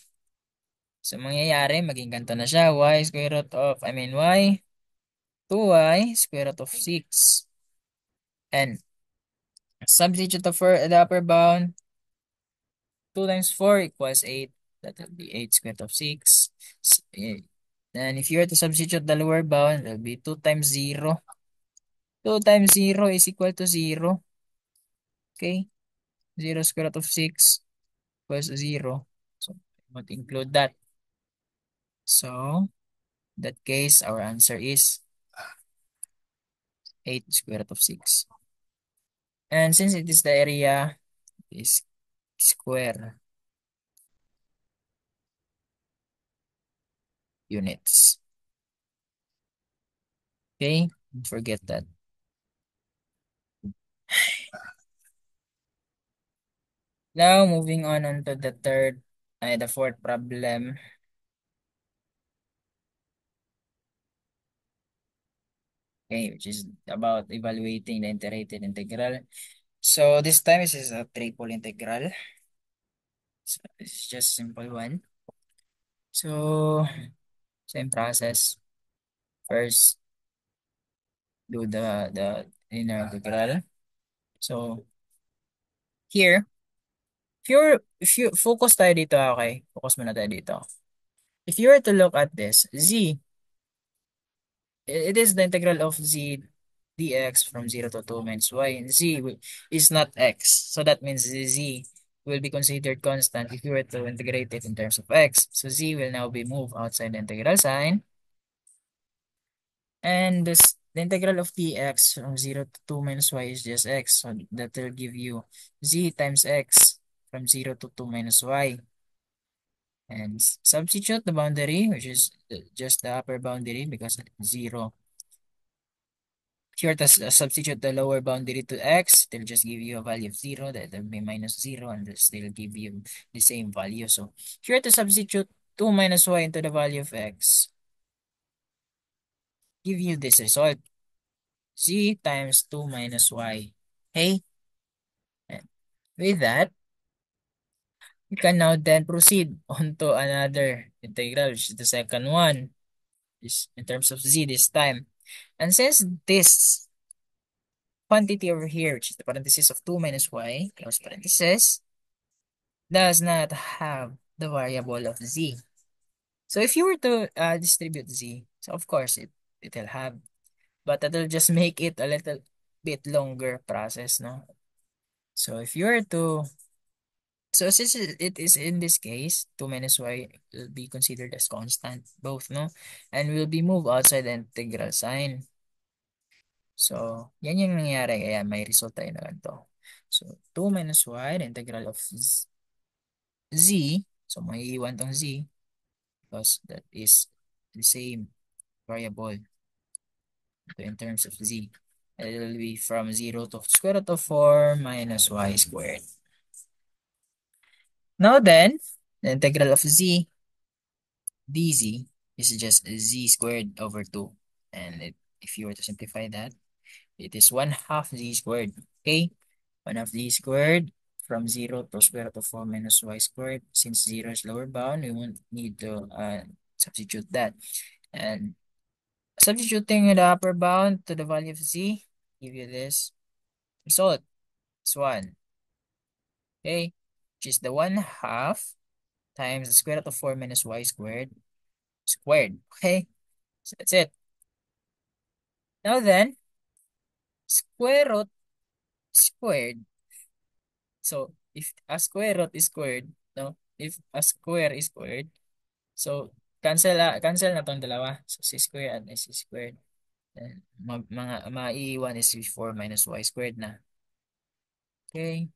So, mangyayari, maging ganito na siya. Y square root of, y, 2y square root of 6. And substitute for the upper bound. 2 times 4 equals 8. That will be 8 square root of 6. And if you were to substitute the lower bound, it will be 2 times 0. 2 times 0 is equal to 0. Okay? 0 square root of 6 equals 0. So, I won't include that. So, in that case, our answer is 8 square root of 6. And since it is the area, is square units. Okay? Don't forget that. Now, moving on to the fourth problem. Okay, which is about evaluating the iterated integral. So this time this is a triple integral. So it's just simple one. So same process. First, do the inner integral. So here, if you focus tayo dito, okay? Focus muna tayo dito. If you were to look at this, z, it is the integral of z dx from 0 to 2 minus y, and is not x. So that means z will be considered constant if you were to integrate it in terms of x. So z will now be moved outside the integral sign. And the integral of dx from 0 to 2 minus y is just x. So that will give you z times x from 0 to 2 minus y. And substitute the boundary, which is just the upper boundary because 0. If you were to substitute the lower boundary to x, they'll just give you a value of 0. That will be minus 0, and they'll still give you the same value. So if you were to substitute 2 minus y into the value of x, give you this result. Z times 2 minus y. Okay? And with that, you can now then proceed on to another integral, which is the second one. Is in terms of z this time. And since this quantity over here, which is the parenthesis of 2 minus y, close parenthesis, does not have the variable of z. So if you were to distribute z, so of course it will have, but that will just make it a little bit longer process, no? So if you were to, so since it is in this case, 2 minus y will be considered as constant, both, no? And will be moved outside the integral sign. So, yan yung nangyayari, kaya may result tayo na ganito. So, 2 minus y, the integral of z, so may iwan tong z, because that is the same variable in terms of z. It will be from 0 to square root of 4 minus y squared. Now then, the integral of z dz is just z squared over 2. And if you were to simplify that, it is 1/2 z squared. Okay? 1/2 z squared from 0 to square root of 4 minus y squared. Since 0 is lower bound, we won't need to substitute that. And substituting the upper bound to the value of z, give you this result. It's 1. Okay? Which is the 1/2 times the square root of 4 minus y squared. Squared. Okay? So that's it. Now then, square root squared. So if a square root is squared, no? If a square is squared, so cancel na tong dalawa. So c squared and c squared. And maiiwan is 4 minus y squared na. Okay.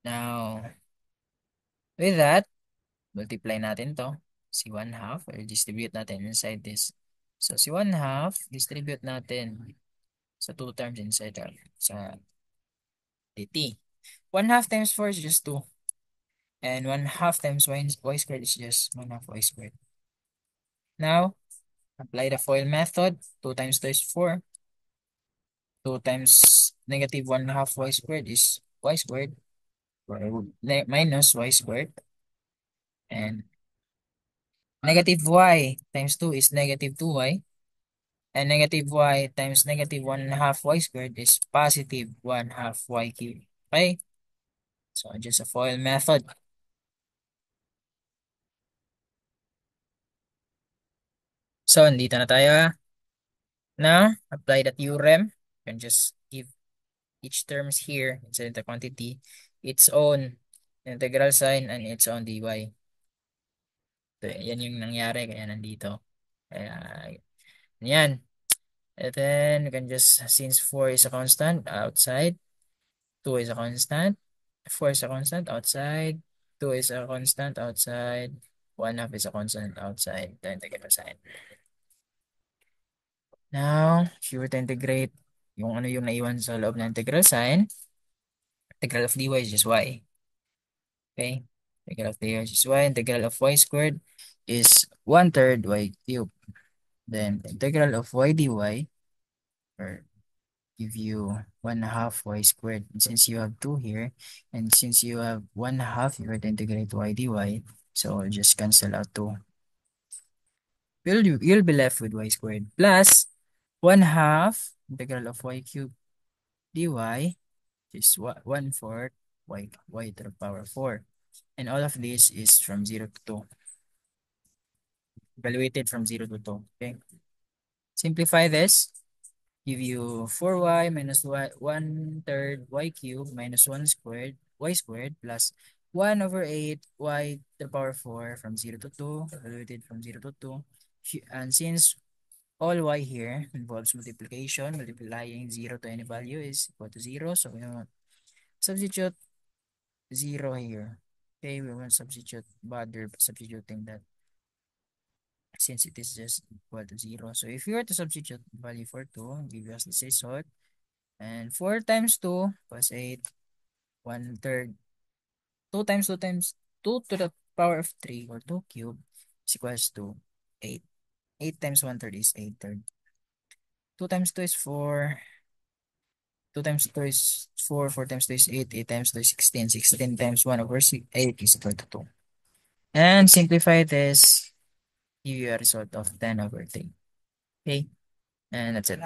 Now, with that, multiply natin to. Si 1/2 or distribute natin inside this. So si 1/2 distribute natin sa two terms inside sa dt. 1/2 times 4 is just 2. And 1/2 times y squared is just 1/2 y squared. Now, apply the FOIL method. 2 times 2 is 4. 2 times negative 1/2 y squared is y squared. Or minus y squared. And negative y times 2 is negative 2y. And negative y times negative 1/2 y squared is positive 1/2 y cubed. Okay? So, just a FOIL method. So, nandito na tayo. Now, apply the theorem. You can just give each terms here inside the quantity its own integral sign and its own dy. So, yan yung nangyari kaya nandito. Kaya, yan. And then, you can just, since 4 is a constant outside, 2 is a constant, 4 is a constant outside, 2 is a constant outside, 1/2 is a constant outside, the integral sign. Now, if you were to integrate yung ano yung naiwan sa loob ng integral sign, integral of dy is just y. Okay? Integral of dy is just y. Integral of y squared is 1/3 y cubed. Then, integral of y dy or give you 1/2 y squared. And since you have 2 here, and since you have 1/2, you're going to integrate y dy. So, I'll just cancel out 2. You'll be left with y squared plus 1/2 integral of y cubed dy is 1/4 y to the power 4. And all of this is from 0 to 2. Evaluated from 0 to 2. Okay. Simplify this. Give you 4y minus y 1/3 y cubed minus 1 squared y squared plus 1 over 8 y to the power 4 from 0 to 2. Evaluated from 0 to 2. And since all y here involves multiplication, multiplying 0 to any value is equal to 0. So we want substitute 0 here. Okay, we won't bother substituting that since it is just equal to 0. So if you were to substitute value for 2, give us the result. And 4 times 2 was 8. 1/3. 2 times 2 times 2 to the power of 3 or 2 cubed is equals to 8. 8 times 1/3 is 8/3. 2 times 2 is 4. 2 times 2 is 4. 4 times 2 is 8. 8 times 2 is 16. 16 times 1 over 8 is equal to 2. And simplify this, give you a result of 10 over 3. Okay, and that's it.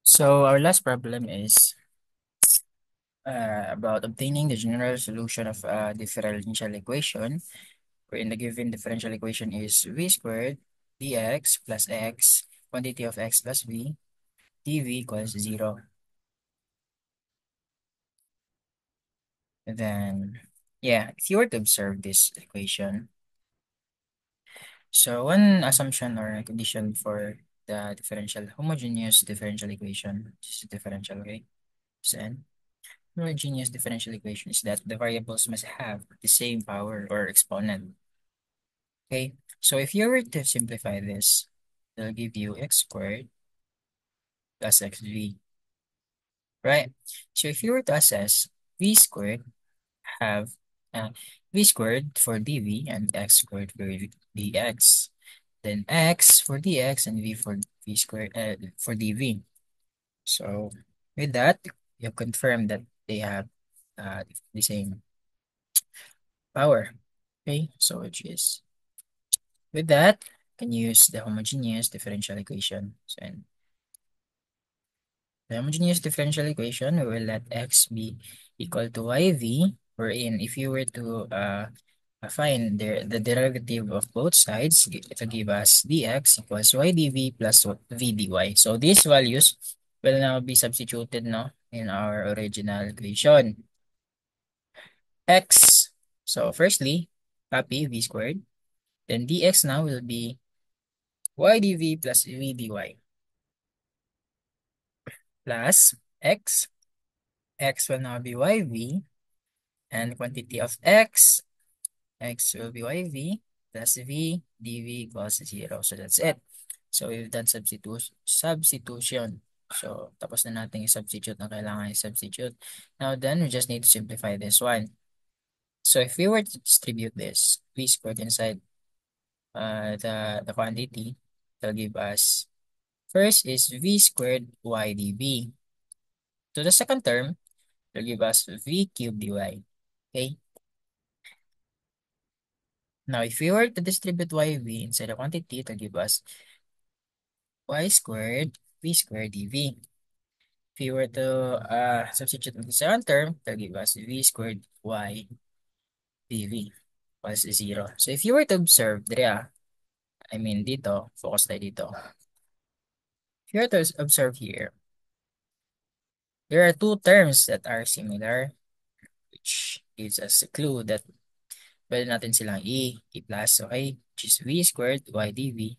So our last problem is about obtaining the general solution of a differential equation, wherein the given differential equation is v squared dx plus x, quantity of x plus v, dv equals 0. And then, yeah, if you were to observe this equation, so one assumption or condition for the homogeneous differential equation, this is differential, okay? So, homogeneous differential equation is that the variables must have the same power or exponent. Okay, so if you were to simplify this, it'll give you x squared plus xv, right? So if you were to assess v squared, have v squared for dv and x squared for dx, then x for dx and v for v squared for dv. So with that, you confirm that they have the same power. Okay, so which is with that, can use the homogeneous differential equation. So in the homogeneous differential equation, we will let x be equal to yv, wherein if you were to find the derivative of both sides, it will give us dx equals y dv plus v dy. So these values will now be substituted now in our original equation. X. So firstly, copy v squared. Then dx now will be y dv plus v dy plus x. X will now be yv, and quantity of x will be yv plus v dv equals 0. So that's it. So we've done substitution. So tapos na natin i-substitute na kailangan i-substitute. Now then, we just need to simplify this one. So if we were to distribute this v squared inside the quantity, it'll give us first is v squared y dv. To the second term, it'll give us v cubed dy. Okay. Now, if we were to distribute yv inside the quantity, it'll give us y squared v squared dv. If we were to substitute in the second term, it'll give us v squared y dv equals 0. So if you were to observe, I mean dito, focus tayo dito. If you were to observe here, there are two terms that are similar, which gives us a clue that pwede natin silang i-plus, okay? Which is v squared y dv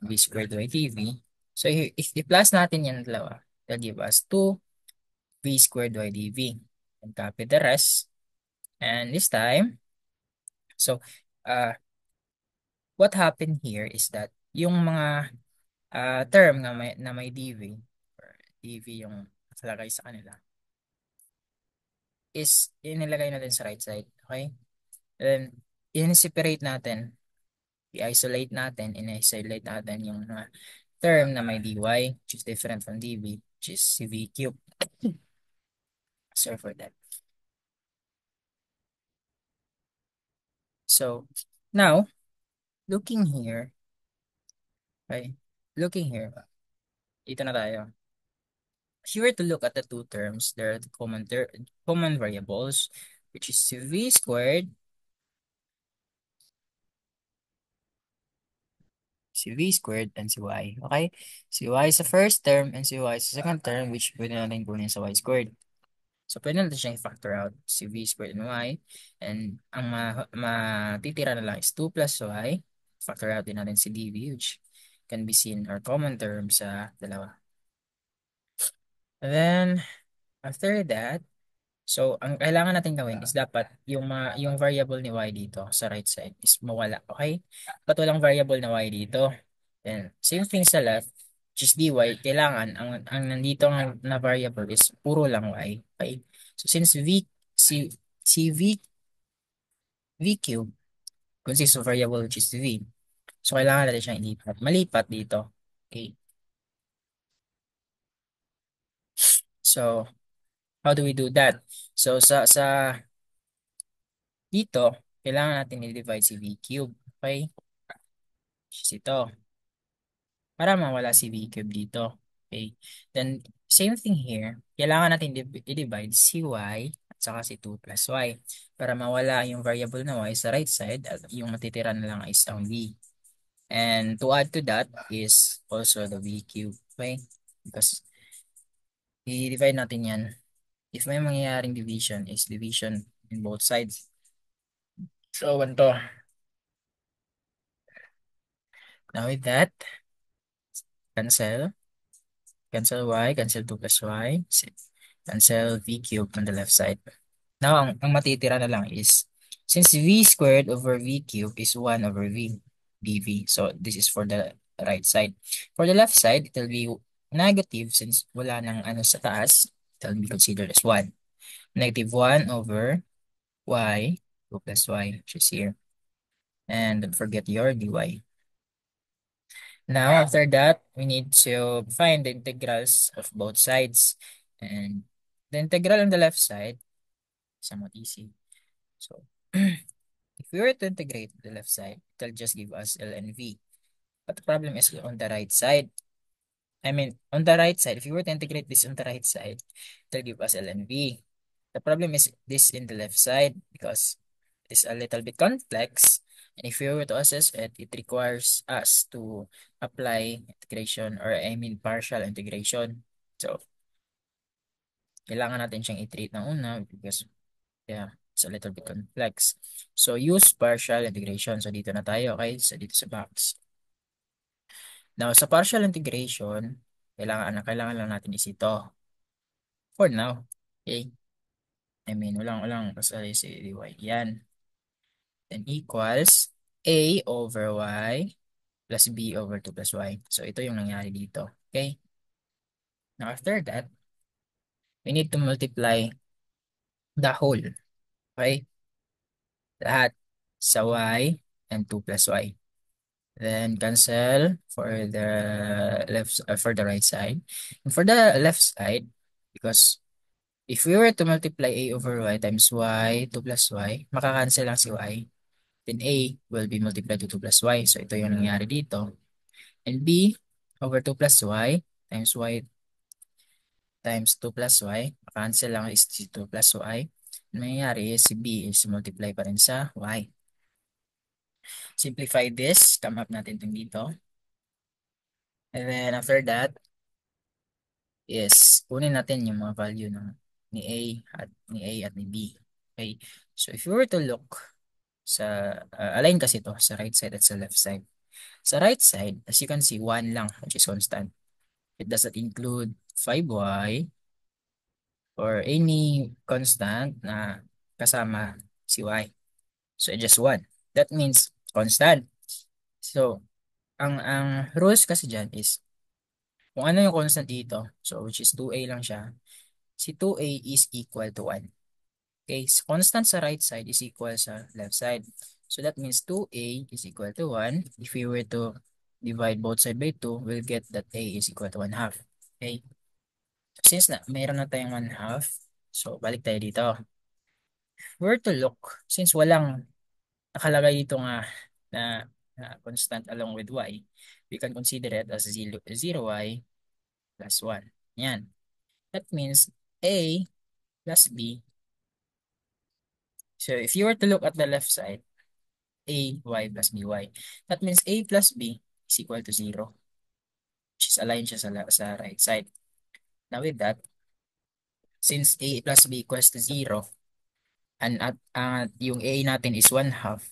and v squared y dv. So if i-plus natin yan dalawa, that'll give us 2 v squared y dv. And copy the rest. And this time, so uh, what happened here is that yung mga term na may dv, or dv yung nakalagay sa kanila, is inilagay natin sa right side, okay? Then, in-separate natin, in-isolate natin yung term na may dy, which is different from dv, which is cv cube. Sorry for that. So, now, looking here, okay, dito na tayo. If you were to look at the two terms, there are the common variables, which is v squared, si v squared, and si y. Okay? Si y is the first term, and si y is the second term, which pwede natin kunin sa y squared. So, pwede natin siyang i-factor out si v squared and y. And ang matitira na lang is 2 plus y. Factor out din natin si dv, which can be seen or common term sa dalawa. And then, after that, so ang kailangan natin gawin is dapat yung variable ni y dito sa right side is mawala. Okay? Dapat walang variable na y dito. Then, same thing sa left, which is dy, kailangan ang nandito na variable is puro lang y. Okay? So, since si v cube consists of variable which is v. So, kailangan natin siyang ilipat. Malipat dito. Okay? So, how do we do that? So, sa dito, kailangan natin i-divide si v cube. Okay? Which is ito. Para mawala si v cube dito. Okay? Then, same thing here. Kailangan natin i-divide si y at saka si 2 plus y. Para mawala yung variable na y sa right side at yung matitira na lang is ang v. And to add to that is also the v cube. Okay? Because i-divide natin yan. If may mangyayaring division is division in both sides. So, ganito. Now with that, cancel. Cancel y, cancel 2 plus y. Cancel v cube on the left side. Now, ang matitira na lang is, since v squared over v cube is 1 over v dv. So, this is for the right side. For the left side, it will be negative since wala nang ano sa taas. It will be considered as 1. Negative 1 over y, 2 plus y, which is here. And don't forget your dy. Now, after that, we need to find the integrals of both sides. And the integral on the left side is somewhat easy. So, if we were to integrate the left side, it'll just give us ln v. But the problem is on the right side. I mean, on the right side, if you were to integrate this on the right side, it'll give us ln v. The problem is this in the left side because it's a little bit complex. And if we were to assess it, it requires us to apply integration, or I mean partial integration. So, kailangan natin siyang i-treat na una because yeah, it's a little bit complex. So, use partial integration. So, dito na tayo, okay? So, dito sa box. Now, sa partial integration, kailangan lang natin is ito. For now. Okay? I mean, walang kasali si dy. Yan. Then equals a over y plus b over 2 plus y. So, ito yung nangyari dito. Okay? Now, after that, we need to multiply the whole. Okay? Lahat sa y and 2 plus y. Then cancel for the for the right side. And for the left side, because if we were to multiply a over y times y, 2 plus y, makakancel lang si y. Then a will be multiplied to 2 plus y. So ito yung nangyari dito. And b over 2 plus y times 2 plus y. Makancel lang is si 2 plus y. Ang nangyayari is si b is multiply pa rin sa y. Simplify this. Come up natin itong dito. And then after that is kunin natin yung mga value ng ni A at ni B. Okay. So if you were to look sa align kasi to sa right side at sa left side. Sa right side, as you can see, 1 lang, which is constant. It doesn't include 5y or any constant na kasama si y. So just 1. That means constant. So ang rules kasi dyan is kung ano yung constant dito, so which is 2a lang siya, si 2a is equal to 1. Okay, so constant sa right side is equal sa left side. So that means 2a is equal to 1. If we were to divide both side by 2, we'll get that a is equal to 1 half. Okay, since na mayroon na tayong 1 half, so balik tayo dito. Where to look, since walang nakalagay dito nga na constant along with y, we can consider it as 0y plus 1. Yan. That means a plus b. So if you were to look at the left side, a y plus by. That means a plus b is equal to 0, which is aligned siya sa right side. Now with that, since a plus b equals to 0, and at yung a natin is 1 half,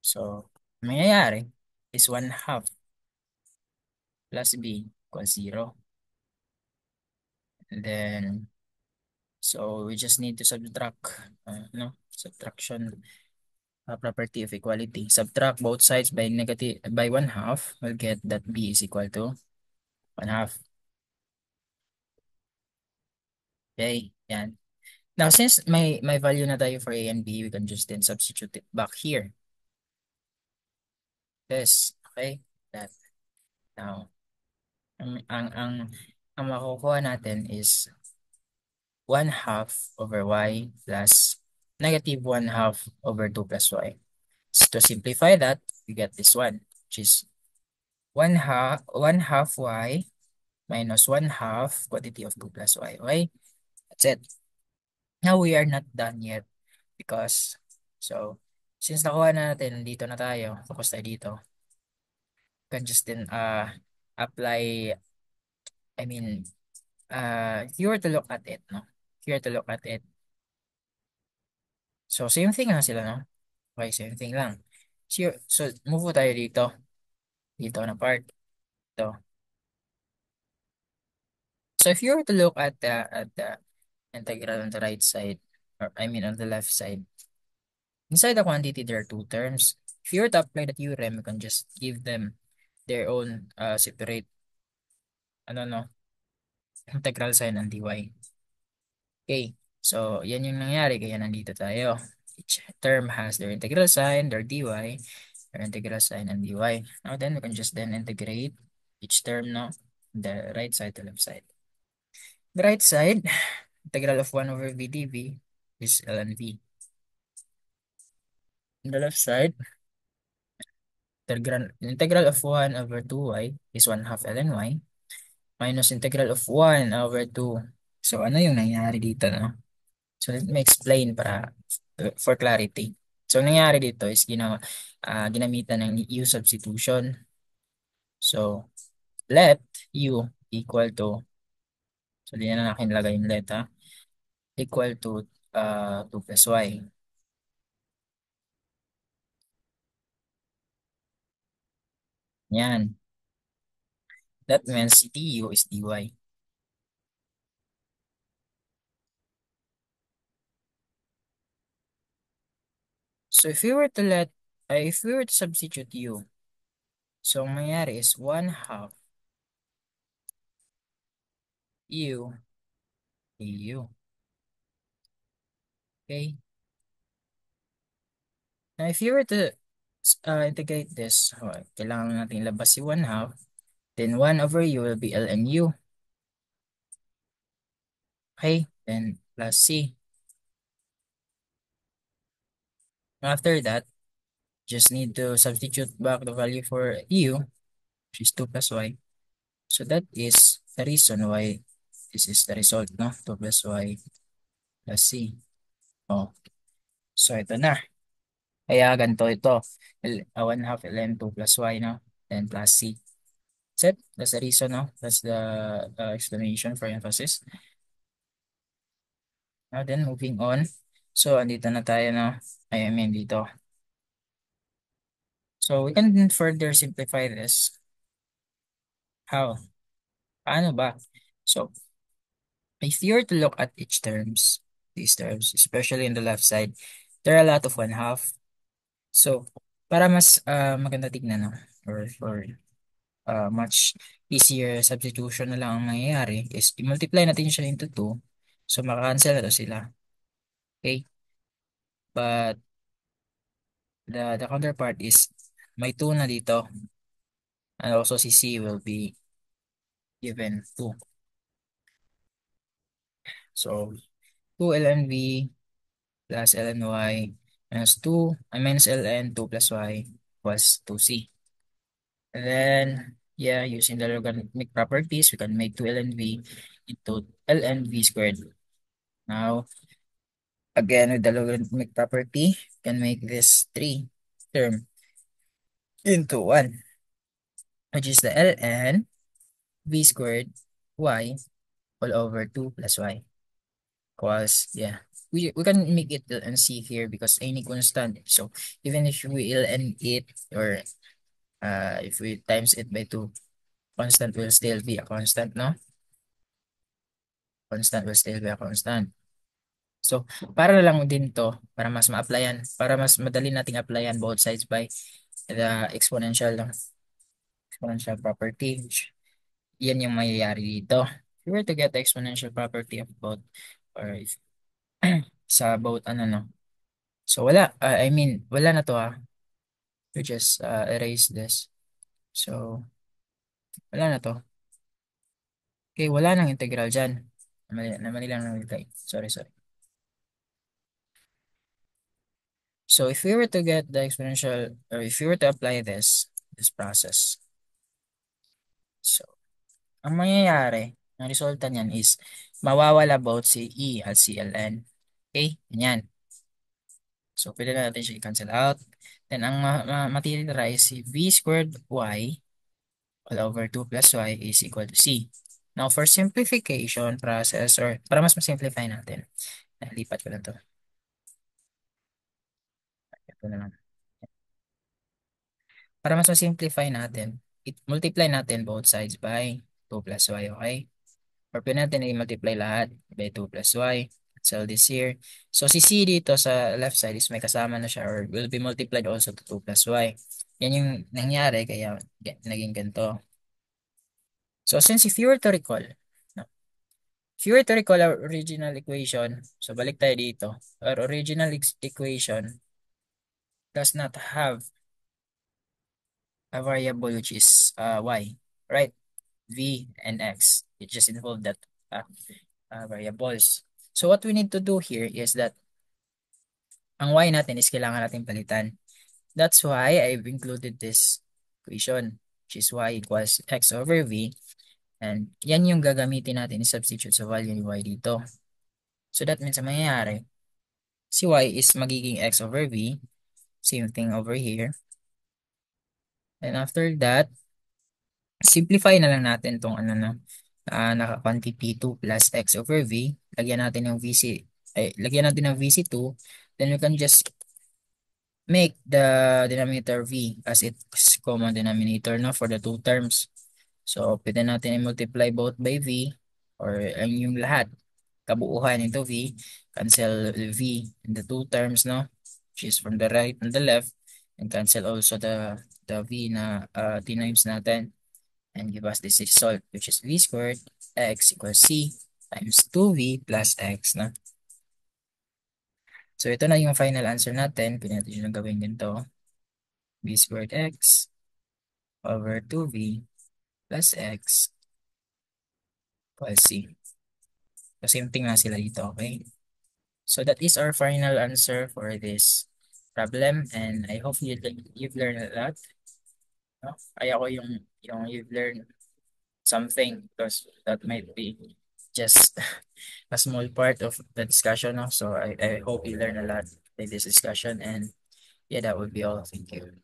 so mangyayari is 1 half plus b equals 0. And then, so we just need to subtract, no, subtraction property of equality. Subtract both sides by negative by 1 half, we'll get that b is equal to 1 half. Okay, yan. Now, since may value na tayo for A and B, we can just then substitute it back here. This, okay? That. Now, ang, ang, ang, ang makukuha natin is 1 half over y plus negative 1 half over 2 plus y. So, to simplify that, we get this one, which is 1 half y minus 1 half quantity of 2 plus y. Okay? That's it. Now, we are not done yet because, so, since nakuha na natin, dito na tayo, focus tayo dito, can just then apply, I mean, if you were to look at it, no? If you were to look at it, so same thing lang sila, no? Okay, same thing lang. So move tayo dito na part, ito. So if you were to look at the integral on the right side, or I mean on the left side, inside the quantity, there are two terms. If you were to apply the theorem, you can just give them their own separate, ano no, integral sign and dy. Okay, so yan yung nangyari kaya nandito tayo. Each term has their integral sign, their dy, their integral sign, and dy. Now then, we can just then integrate each term, no? The right side to left side. The right side, integral of 1 over v dv is ln v. On the left side, integral of 1 over 2y is 1 half ln y minus integral of 1 over 2. So ano yung nangyari dito, no? So let me explain para for clarity. So ang nangyari dito is ginamitan ng u substitution. So let u equal to, so di na natin lagay yung let, ha, equal to 2 plus y. Yan. That means du is dy. So if we were to substitute u, so ang mangyari is 1 half u du. Okay? Now, if you were to integrate this, kailangan natin ilabas si 1 half. Then 1 over u will be ln u. Okay, then plus c. After that, just need to substitute back the value for u, which is 2 plus y. So that is the reason why this is the result, no? 2 plus y plus c. Oh, so ito na. Kaya ganito ito. 1 half ln 2 plus y, no? Then plus c. That's it. That's the reason, no? That's the explanation for emphasis. Now then, moving on. So, andito na tayo, no? I mean, dito. So, we can further simplify this. How? Paano ba? So, if you were to look at each terms, these terms, especially in the left side, there are a lot of 1 half. So, para mas maganda tignan, no? Or for much easier substitution na lang ang mangyayari is i-multiply natin siya into 2. So, maka-cancel na to sila. Okay? But, the counterpart is may 2 na dito. And also, si C will be given 2. So, 2 ln V plus ln Y minus 2, minus ln 2 plus Y equals 2C. And then, yeah, using the logarithmic properties, we can make 2 ln V into ln V squared. Now, again, with the logarithmic property, we can make this 3 term into 1, which is the ln V squared Y all over 2 plus Y. Equals, yeah, we can make it and see here because any constant. So even if we ln it or if we times it by 2, constant will still be a constant, no? Constant will still be a constant. So para lang din to, para mas ma-applyan, para mas madali nating applyan both sides by the exponential property, which yan yung mayayari dito. If we were to get the exponential property of both, or if sa both ano, no? So wala, I mean, wala na to, we just erase this. So, wala na to. Okay, wala nang integral dyan. Mali lang nilagay. Sorry, sorry. So, if we were to get the exponential, or if we were to apply this process, so, ang mangyayari, ang resulta niyan is, mawawala both si E at si ln. Okay, ganyan. So, pwede na natin siya i-cancel out. Then, ang matitira is si V squared Y all over 2 plus y is equal to c. Now, for simplification process, or para mas ma-simplify natin, lipat ko na to. Ito na lang. Para mas ma-simplify natin, multiply natin both sides by 2 plus y, okay? Or pwede natin i-multiply lahat by 2 plus y. So, this here. So, si c dito sa left side is may kasama na siya or will be multiplied also to 2 plus y. Yan yung nangyari, kaya naging ganito. So, since if you were to recall, no, if you were to recall our original equation, so balik tayo dito. Our original equation does not have a variable which is y, right? V and x. It just involved that uh, variables. So what we need to do here is that ang y natin is kailangan natin palitan. That's why I've included this equation, which is y equals x over v. And yan yung gagamitin natin i-substitute sa value ni y dito. So that means ang mangyayari, si y is magiging x over v. Same thing over here. And after that, simplify na lang natin itong ano na naka-quantity 2 plus x over v. Lagyan natin ng lagyan natin ng VC2. Then we can just make the denominator v as its common denominator, no, for the two terms. So, pwede natin i-multiply both by v or yung lahat. Kabuuhan into v. Cancel v in the two terms, no, which is from the right and the left. And cancel also the v na times natin. And give us this result, which is v squared x equals c times 2v plus x. No? So ito na yung final answer natin. Pwede natin yung gawin ganito. B squared x over 2b plus x equals c. So same thing lang sila dito, okay? So that is our final answer for this problem, and I hope you've learned a lot. No? Ay ako yung you've learned something, because that might be just a small part of the discussion. No? So I hope you learn a lot in this discussion, and yeah, that would be all. Thank you.